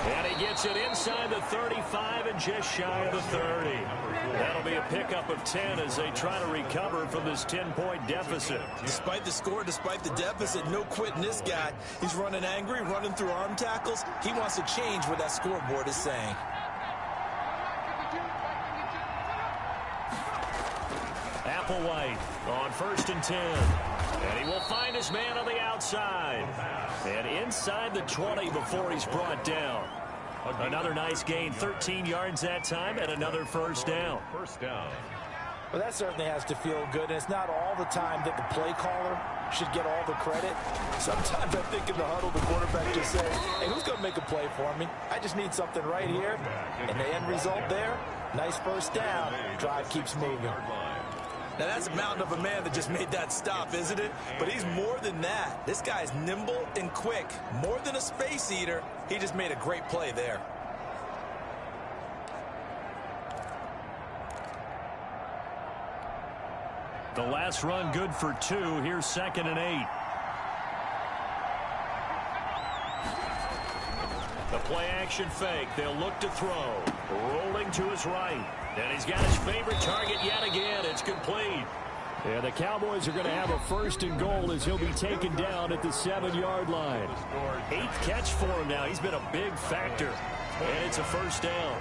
And he gets it inside the 35 and just shy of the 30. That'll be a pickup of 10 as they try to recover from this 10-point deficit. Despite the score, despite the deficit, no quitting this guy. He's running angry, running through arm tackles. He wants to change what that scoreboard is saying. Applewhite on 1st and 10. And he will find his man on the outside. And inside the 20 before he's brought down. Another nice gain, 13 yards that time, and another 1st down. Well, that certainly has to feel good, and it's not all the time that the play caller should get all the credit. Sometimes I think in the huddle, the quarterback just says, hey, who's going to make a play for me? I just need something right here. And the end result there, nice 1st down. Drive keeps moving. Now, that's a mountain of a man that just made that stop, isn't it? But he's more than that. This guy's nimble and quick. More than a space eater. He just made a great play there. The last run good for 2. Here's 2nd and 8. The play action fake. They'll look to throw. Rolling to his right. And he's got his favorite target yet again. It's complete. Yeah, the Cowboys are going to have a 1st and goal as he'll be taken down at the 7-yard line. 8th catch for him now. He's been a big factor. And it's a 1st down.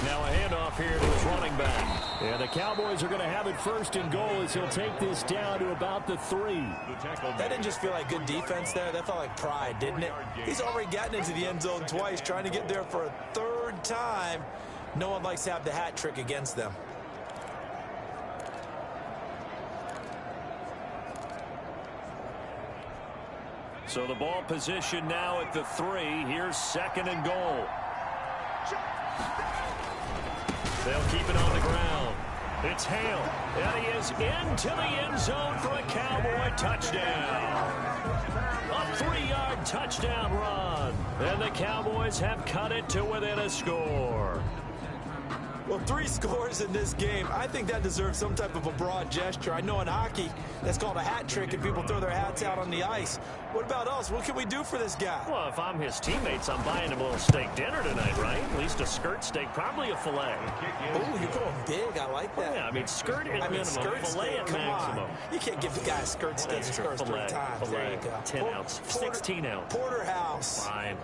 Now a handoff here to his running back. Yeah, the Cowboys are going to have it 1st and goal as he'll take this down to about the 3. That didn't just feel like good defense there. That felt like pride, didn't it? He's already gotten into the end zone twice, trying to get there for a 3rd time. No one likes to have the hat trick against them. So the ball position now at the 3. Here's 2nd and goal. They'll keep it on the ground. It's Hale. And he is into the end zone for a Cowboy touchdown. A 3-yard touchdown run. And the Cowboys have cut it to within a score. Well, 3 scores in this game. I think that deserves some type of a broad gesture. I know in hockey, that's called a hat trick, and people throw their hats out on the ice. What about us? What can we do for this guy? Well, if I'm his teammates, I'm buying him a little steak dinner tonight, right? At least a skirt steak, probably a filet. Oh, you're going big. I like that. Yeah, I mean, skirt at minimum, skirt filet at maximum. You can't give the guy a skirt steak the first 3 times. There you go. 10 ounce, 16 ounce. Porterhouse. Fine.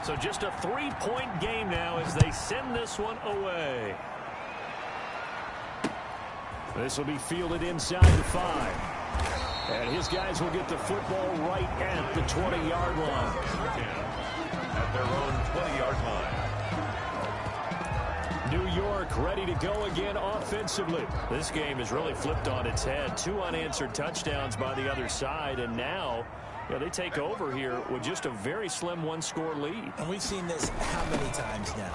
So just a 3-point game now as they send this one away. This will be fielded inside the 5. And his guys will get the football right at the 20-yard line. At their own 20-yard line. New York ready to go again offensively. This game is really flipped on its head. 2 unanswered touchdowns by the other side, and now they take over here with just a very slim 1-score lead. And we've seen this how many times now?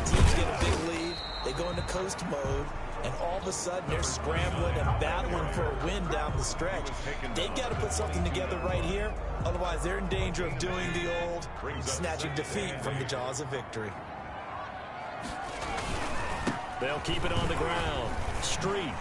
Teams get a big lead, they go into coast mode, and all of a sudden they're scrambling and battling for a win down the stretch. They've got to put something together right here, otherwise they're in danger of doing the old snatching defeat from the jaws of victory. They'll keep it on the ground. Street.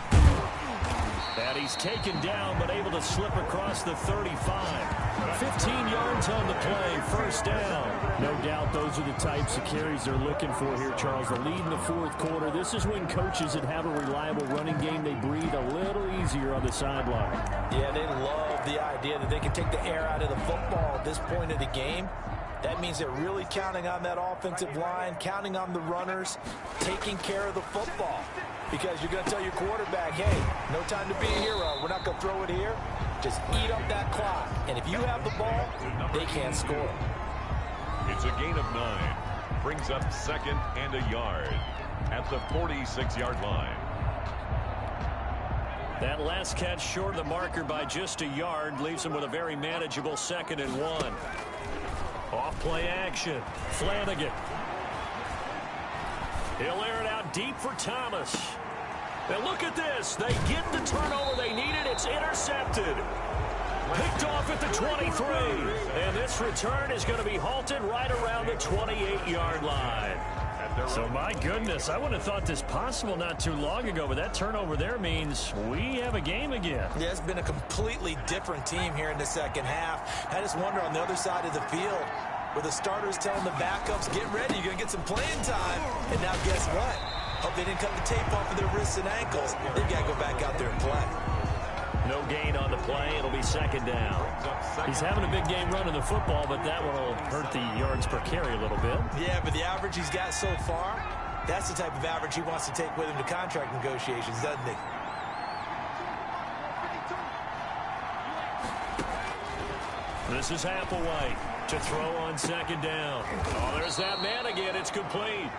And he's taken down, but able to slip across the 35. 15 yards on the play, 1st down. No doubt those are the types of carries they're looking for here, Charles. The lead in the 4th quarter. This is when coaches that have a reliable running game, they breathe a little easier on the sideline. Yeah, they love the idea that they can take the air out of the football at this point of the game. That means they're really counting on that offensive line, counting on the runners, taking care of the football. Because you're going to tell your quarterback, hey, no time to be a hero. We're not going to throw it here. Just eat up that clock. And if you have the ball, they can't score. It's a gain of 9. Brings up 2nd and a yard at the 46-yard line. That last catch short of the marker by just a yard leaves him with a very manageable 2nd and 1. Off play action. Flanagan. He'll air it out deep for Thomas. Now look at this. They get the turnover they needed. It's intercepted. Picked off at the 23. And this return is going to be halted right around the 28-yard line. So my goodness, I wouldn't have thought this possible not too long ago, but that turnover there means we have a game again. Yeah, it's been a completely different team here in the 2nd half. I just wonder on the other side of the field, where the starters telling the backups, get ready, you're going to get some playing time. And now guess what? Hope they didn't cut the tape off of their wrists and ankles. They've got to go back out there and play. No gain on the play. It'll be 2nd down. He's having a big game running the football, but that one will hurt the yards per carry a little bit. Yeah, but the average he's got so far, that's the type of average he wants to take with him to contract negotiations, doesn't he? This is Applewhite. To throw on second down. Oh, there's that man again. It's complete.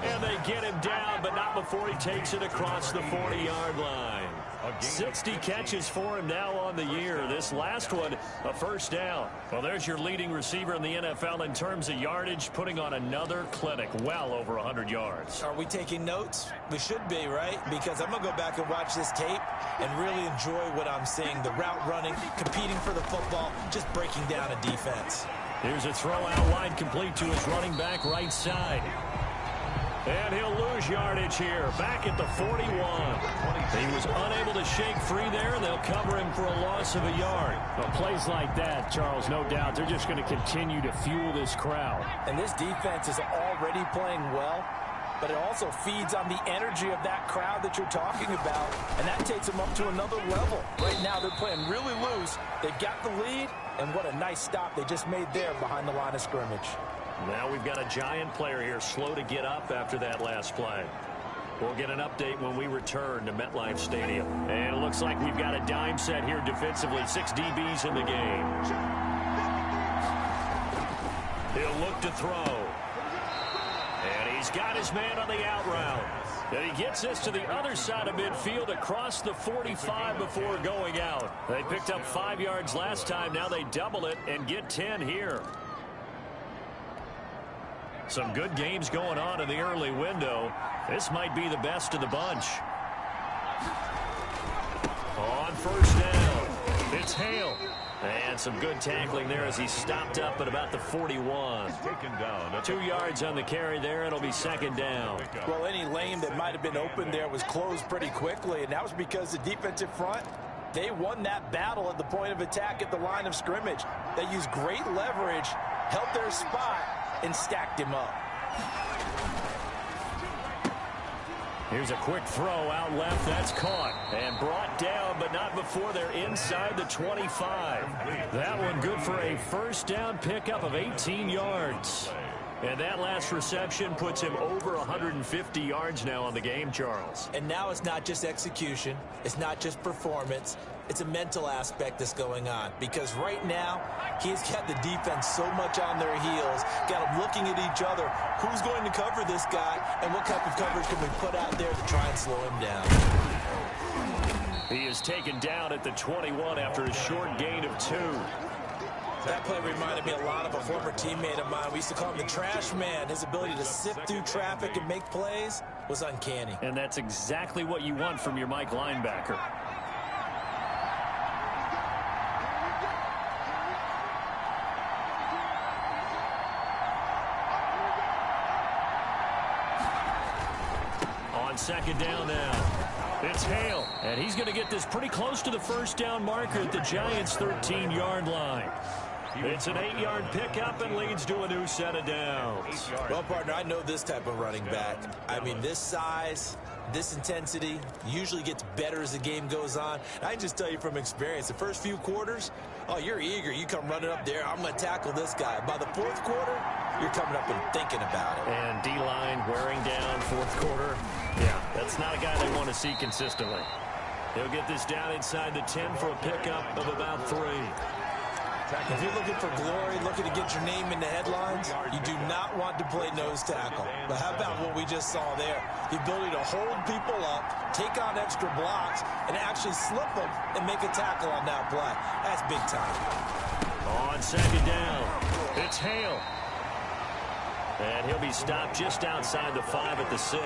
And they get him down, but not before he takes it across the 40-yard line. 60 catches for him now on the year. This last one, a first down. Well, there's your leading receiver in the NFL in terms of yardage, putting on another clinic, well over 100 yards. Are we taking notes? We should be, right? Because I'm going to go back and watch this tape and really enjoy what I'm seeing. The route running, competing for the football, just breaking down a defense. Here's a throw out wide, complete to his running back right side. And he'll lose yardage here, back at the 41. He was unable to shake free there, and they'll cover him for a loss of a yard. Well, plays like that, Charles, no doubt, they're just going to continue to fuel this crowd. And this defense is already playing well, but it also feeds on the energy of that crowd that you're talking about, and that takes them up to another level. Right now, they're playing really loose. They've got the lead, and what a nice stop they just made there behind the line of scrimmage. Now we've got a giant player here slow to get up after that last play. We'll get an update when we return to MetLife Stadium. And it looks like we've got a dime set here defensively. 6 DBs in the game. He'll look to throw. And he's got his man on the out route. And he gets this to the other side of midfield across the 45 before going out. They picked up 5 yards last time. Now they double it and get 10 here. Some good games going on in the early window. This might be the best of the bunch. On first down, it's Hale. And some good tackling there as he stopped up at about the 41. 2 yards on the carry there. It'll be second down. Well, any lane that might have been open there was closed pretty quickly, and that was because the defensive front, they won that battle at the point of attack at the line of scrimmage. They used great leverage, held their spot, and stacked him up. Here's a quick throw out left. That's caught and brought down, but not before they're inside the 25. That one good for a first down pickup of 18 yards. And that last reception puts him over 150 yards now on the game, Charles. And now it's not just execution. It's not just performance. It's a mental aspect that's going on. Because right now, he's got the defense so much on their heels, got them looking at each other. Who's going to cover this guy, and what type of coverage can we put out there to try and slow him down? He is taken down at the 21 after a short gain of 2. That play reminded me a lot of a former teammate of mine. We used to call him the trash man. His ability to sift through traffic and make plays was uncanny. And that's exactly what you want from your Mike linebacker. On second down now. It's Hale, and he's going to get this pretty close to the first down marker at the Giants' 13-yard line. It's an 8-yard pickup and leads to a new set of downs. Well, partner, I know this type of running back. I mean, this size, this intensity usually gets better as the game goes on. And I can just tell you from experience, the first few quarters, oh, you're eager. You come running up there, I'm going to tackle this guy. By the fourth quarter, you're coming up and thinking about it. And D-line wearing down fourth quarter. Yeah, that's not a guy they want to see consistently. He'll get this down inside the 10 for a pickup of about 3. If you're looking for glory, looking to get your name in the headlines, you do not want to play nose tackle. But how about what we just saw there? The ability to hold people up, take on extra blocks, and actually slip them and make a tackle on that play. That's big time. On second down, it's Hale. And he'll be stopped just outside the 5 at the 6.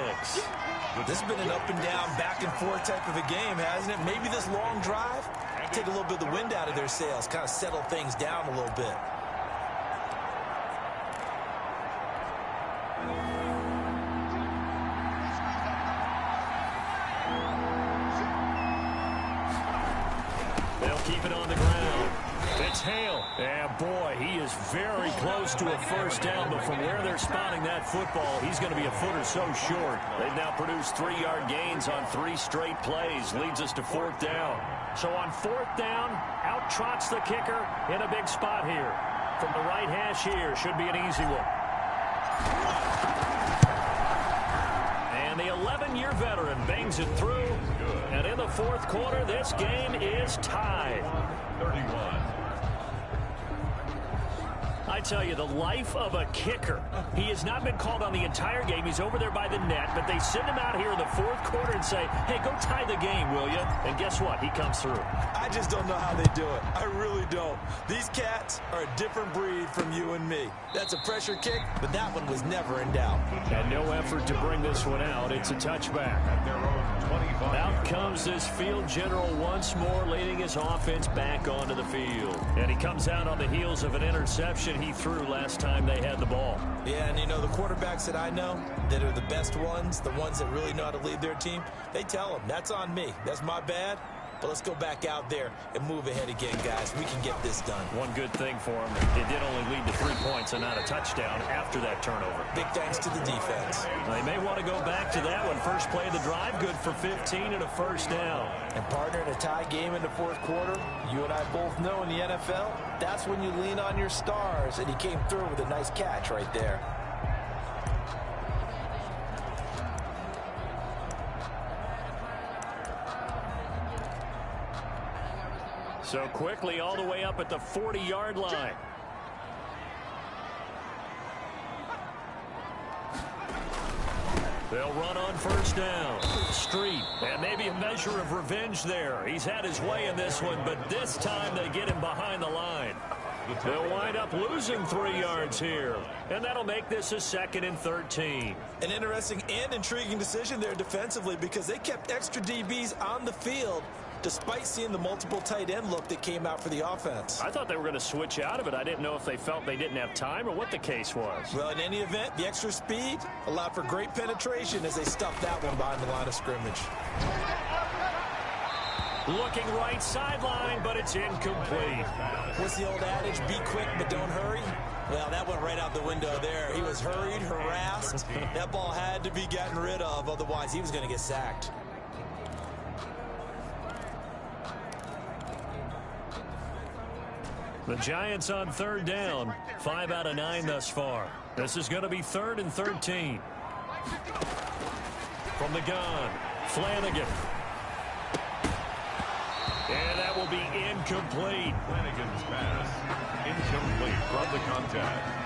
This has been an up and down, back and forth type of a game, hasn't it? Maybe this long drive, take a little bit of the wind out of their sails, kind of settle things down a little bit. They'll keep it on the ground. It's Hale. And boy, he is very close to a first down, but from where they're spotting that football, he's going to be a foot or so short. They've now produced 3-yard gains on 3 straight plays. Leads us to fourth down. So on fourth down, out trots the kicker in a big spot here. From the right hash here, should be an easy one. And the 11-year veteran bangs it through. And in the fourth quarter, this game is tied. 31. I tell you, the life of a kicker. He has not been called on the entire game. He's over there by the net, but they send him out here in the fourth quarter and say, hey, go tie the game, will you? And guess what? He comes through. I just don't know how they do it. I really don't. These cats are a different breed from you and me. That's a pressure kick, but that one was never in doubt. And no effort to bring this one out. It's a touchback. At their own 25. Out comes this field general once more, leading his offense back onto the field. And he comes out on the heels of an interception he threw last time they had the ball. Yeah, and you know, the quarterbacks that I know that are the best ones, the ones that really know how to lead their team, they tell them, that's on me. That's my bad. But let's go back out there and move ahead again, guys. We can get this done. One good thing for him, it did only lead to 3 points and not a touchdown after that turnover. Big thanks to the defense. They may want to go back to that one. First play of the drive, good for 15 and a first down. And partner, in a tie game in the fourth quarter, you and I both know in the NFL, that's when you lean on your stars. And he came through with a nice catch right there. So quickly all the way up at the 40-yard line. They'll run on first down. Street, and maybe a measure of revenge there. He's had his way in this one, but this time they get him behind the line. They'll wind up losing 3 yards here, and that'll make this a 2nd and 13. An interesting and intriguing decision there defensively because they kept extra DBs on the field despite seeing the multiple tight end look that came out for the offense. I thought they were going to switch out of it. I didn't know if they felt they didn't have time or what the case was. Well, in any event, the extra speed allowed for great penetration as they stuffed that one behind the line of scrimmage. Looking right sideline, but it's incomplete. What's the old adage, be quick but don't hurry? Well, that went right out the window there. He was hurried, harassed. That ball had to be gotten rid of, otherwise he was going to get sacked. The Giants on third down. 5 out of 9 thus far. This is going to be 3rd and 13. From the gun, Flanagan. And that will be incomplete. Flanagan's pass. Incomplete from the contact.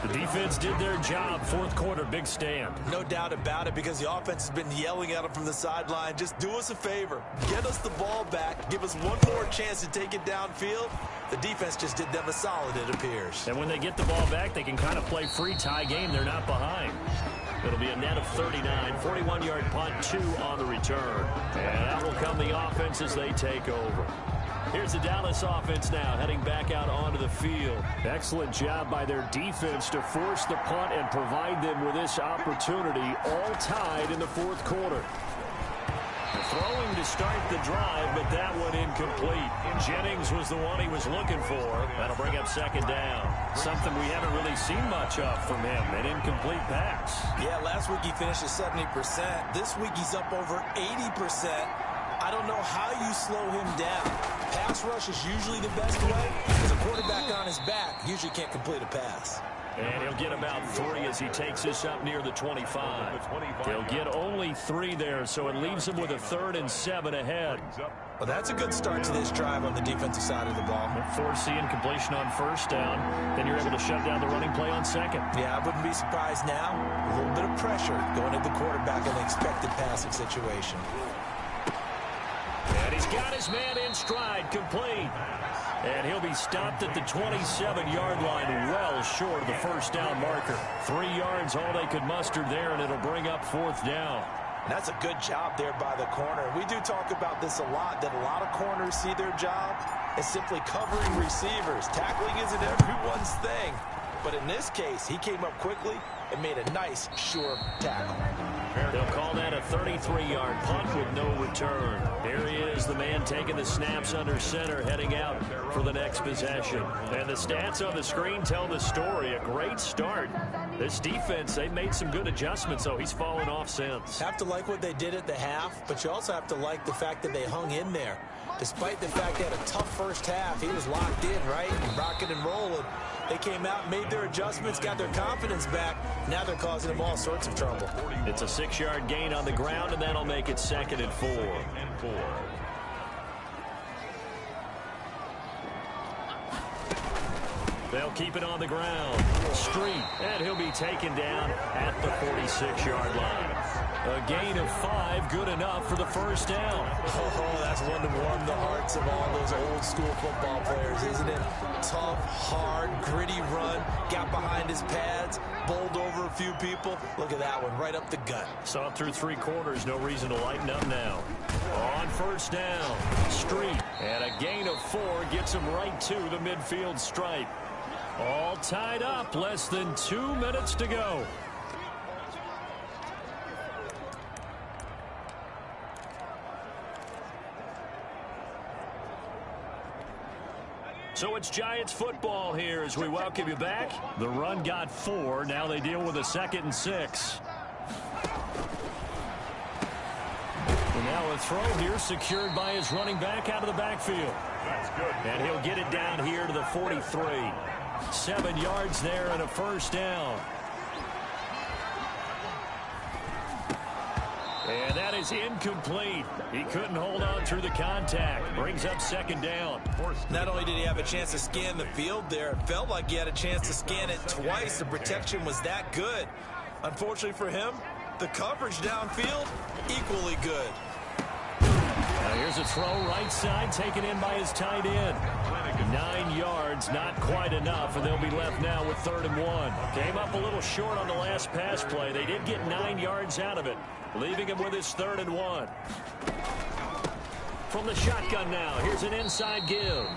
The defense did their job. Fourth quarter, big stand. No doubt about it because the offense has been yelling at them from the sideline. Just do us a favor. Get us the ball back. Give us one more chance to take it downfield. The defense just did them a solid, it appears. And when they get the ball back, they can kind of play free tie game. They're not behind. It'll be a net of 39. 41-yard punt, 2 on the return. And that will come the offense as they take over. Here's the Dallas offense now, heading back out onto the field. Excellent job by their defense to force the punt and provide them with this opportunity, all tied in the fourth quarter. Throwing to start the drive, but that one incomplete. Jennings was the one he was looking for. That'll bring up 2nd down. Something we haven't really seen much of from him, an incomplete pass. Yeah, last week he finished at 70%. This week he's up over 80%. I don't know how you slow him down. Pass rush is usually the best way. Because a quarterback on his back usually can't complete a pass. And he'll get about 3 as he takes this up near the 25. He'll get only 3 there, so it leaves him with a 3rd and 7 ahead. Well, that's a good start to this drive on the defensive side of the ball. Force the incompletion on first down. Then you're able to shut down the running play on second. Yeah, I wouldn't be surprised now. A little bit of pressure going at the quarterback in an expected passing situation. And he's got his man in stride, complete. And he'll be stopped at the 27-yard line, well short of the first down marker. 3 yards, all they could muster there, and it'll bring up 4th down. And that's a good job there by the corner. We do talk about this a lot, that a lot of corners see their job as simply covering receivers. Tackling isn't everyone's thing. But in this case, he came up quickly and made a nice, sure tackle. They'll call that a 33-yard punt with no return. Here he is, the man taking the snaps under center, heading out for the next possession. And the stats on the screen tell the story. A great start. This defense, they've made some good adjustments, so he's fallen off since. Have to like what they did at the half, but you also have to like the fact that they hung in there. Despite the fact they had a tough first half, he was locked in, right? Rocking and rolling. They came out, made their adjustments, got their confidence back. Now they're causing them all sorts of trouble. It's a 6-yard gain on the ground, and that'll make it 2nd and 4. They'll keep it on the ground. Street, and he'll be taken down at the 46-yard line. A gain of 5, good enough for the first down. Oh, that's one to warm the hearts of all those old-school football players, isn't it? Tough, hard, gritty run, got behind his pads, bowled over a few people. Look at that one, right up the gut. Saw it through 3 quarters, no reason to lighten up now. On first down, Street, and a gain of 4 gets him right to the midfield stripe. All tied up, less than 2 minutes to go. So it's Giants football here as we welcome you back. The run got 4. Now they deal with a 2nd and 6. And now a throw here secured by his running back out of the backfield. That's good. And he'll get it down here to the 43. 7 yards there and a first down. And that is incomplete. He couldn't hold on through the contact. Brings up 2nd down. Not only did he have a chance to scan the field there, it felt like he had a chance to scan it twice. The protection was that good. Unfortunately for him, the coverage downfield, equally good. Now here's a throw right side, taken in by his tight end. 9 yards, not quite enough, and they'll be left now with 3rd and 1. Came up a little short on the last pass play. They did get 9 yards out of it, leaving him with his 3rd and 1. From the shotgun now, here's an inside give.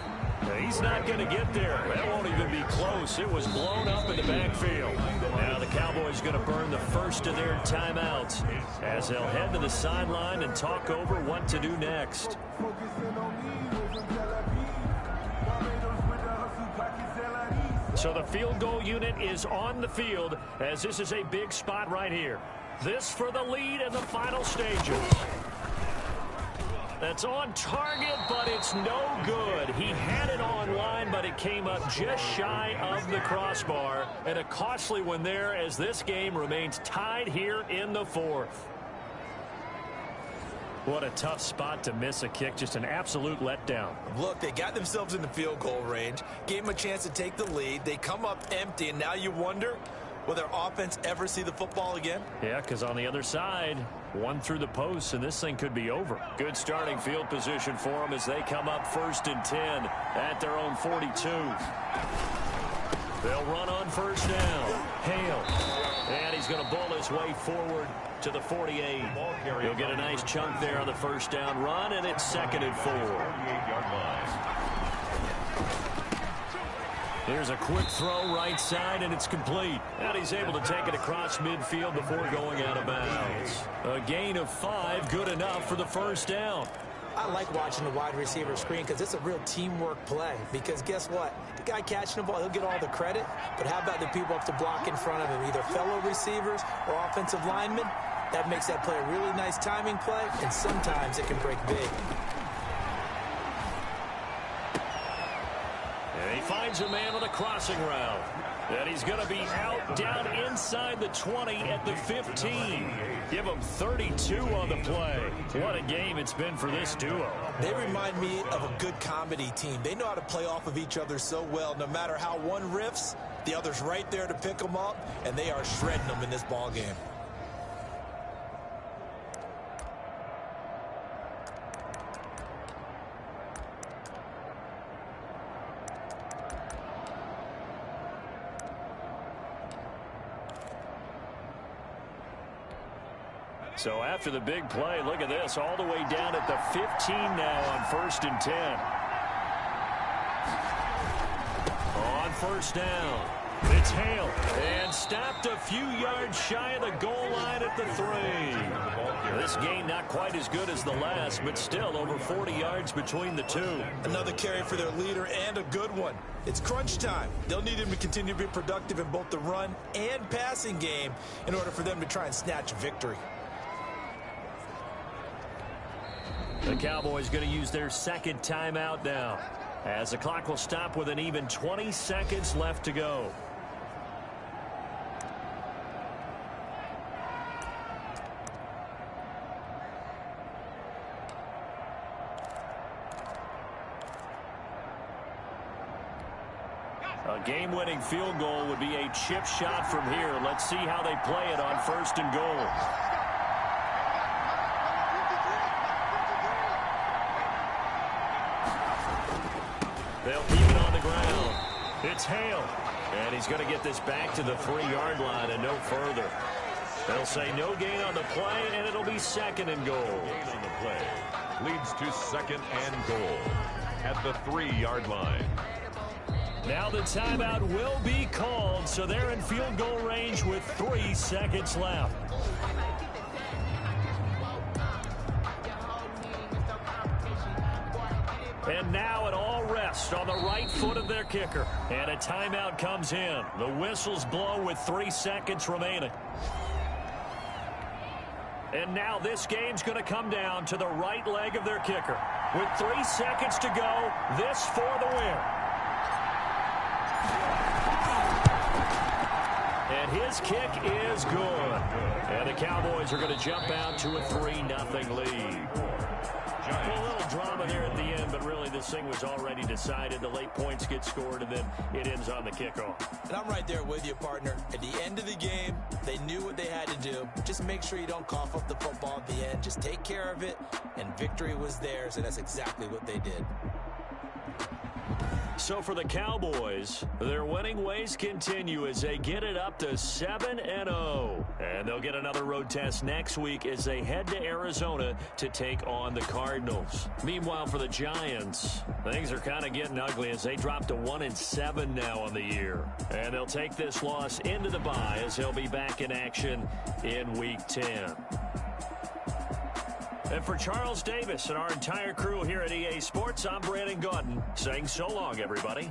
Now, he's not going to get there. That won't even be close. It was blown up in the backfield. Now the Cowboys going to burn the first of their timeouts as they'll head to the sideline and talk over what to do next. So the field goal unit is on the field as this is a big spot right here. This for the lead in the final stages. That's on target, but it's no good. He had it on line, but it came up just shy of the crossbar. And a costly one there as this game remains tied here in the 4th. What a tough spot to miss a kick. Just an absolute letdown. Look, they got themselves in the field goal range, gave them a chance to take the lead. They come up empty, and now you wonder, will their offense ever see the football again? Yeah, because on the other side, one through the post, and this thing could be over. Good starting field position for them as they come up 1st and 10 at their own 42. They'll run on first down. Hale. And he's going to bull his way forward to the 48. He'll get a nice chunk there on the first down run, and it's 2nd and 4. 48-yard line. Here's a quick throw right side, and it's complete. And he's able to take it across midfield before going out of bounds. A gain of 5, good enough for the first down. I like watching the wide receiver screen because it's a real teamwork play. Because guess what? The guy catching the ball, he'll get all the credit. But how about the people up to block in front of him, either fellow receivers or offensive linemen? That makes that play a really nice timing play, and sometimes it can break big. And he finds a man on a crossing route. And he's going to be out down inside the 20 at the 15. Give him 32 on the play. What a game it's been for this duo. They remind me of a good comedy team. They know how to play off of each other so well. No matter how one riffs, the other's right there to pick them up, and they are shredding them in this ball game. So after the big play, look at this, all the way down at the 15 now on 1st and 10. On first down, it's Hale, and stopped a few yards shy of the goal line at the 3. This game not quite as good as the last, but still over 40 yards between the two. Another carry for their leader, and a good one. It's crunch time. They'll need him to continue to be productive in both the run and passing game in order for them to try and snatch a victory. The Cowboys going to use their 2nd timeout now, as the clock will stop with an even 20 seconds left to go. A game-winning field goal would be a chip shot from here. Let's see how they play it on 1st and goal. They'll keep it on the ground. It's Hale. And he's going to get this back to the 3-yard line and no further. They'll say no gain on the play, and it'll be 2nd and goal. Gain on the play leads to 2nd and goal at the 3-yard line. Now the timeout will be called, so they're in field goal range with 3 seconds left. And now it all rests on the right foot of their kicker. And a timeout comes in. The whistles blow with 3 seconds remaining. And now this game's going to come down to the right leg of their kicker. With 3 seconds to go, this for the win. And his kick is good. And the Cowboys are going to jump out to a 3-0 lead. A little drama there at the end, but really this thing was already decided. The late points get scored, and then it ends on the kickoff. And I'm right there with you, partner. At the end of the game, they knew what they had to do. Just make sure you don't cough up the football at the end. Just take care of it, and victory was theirs, and that's exactly what they did. So for the Cowboys, their winning ways continue as they get it up to 7-0. And they'll get another road test next week as they head to Arizona to take on the Cardinals. Meanwhile, for the Giants, things are kind of getting ugly as they drop to 1-7 now on the year. And they'll take this loss into the bye as they'll be back in action in Week 10. And for Charles Davis and our entire crew here at EA Sports, I'm Brandon Gaudin saying so long, everybody.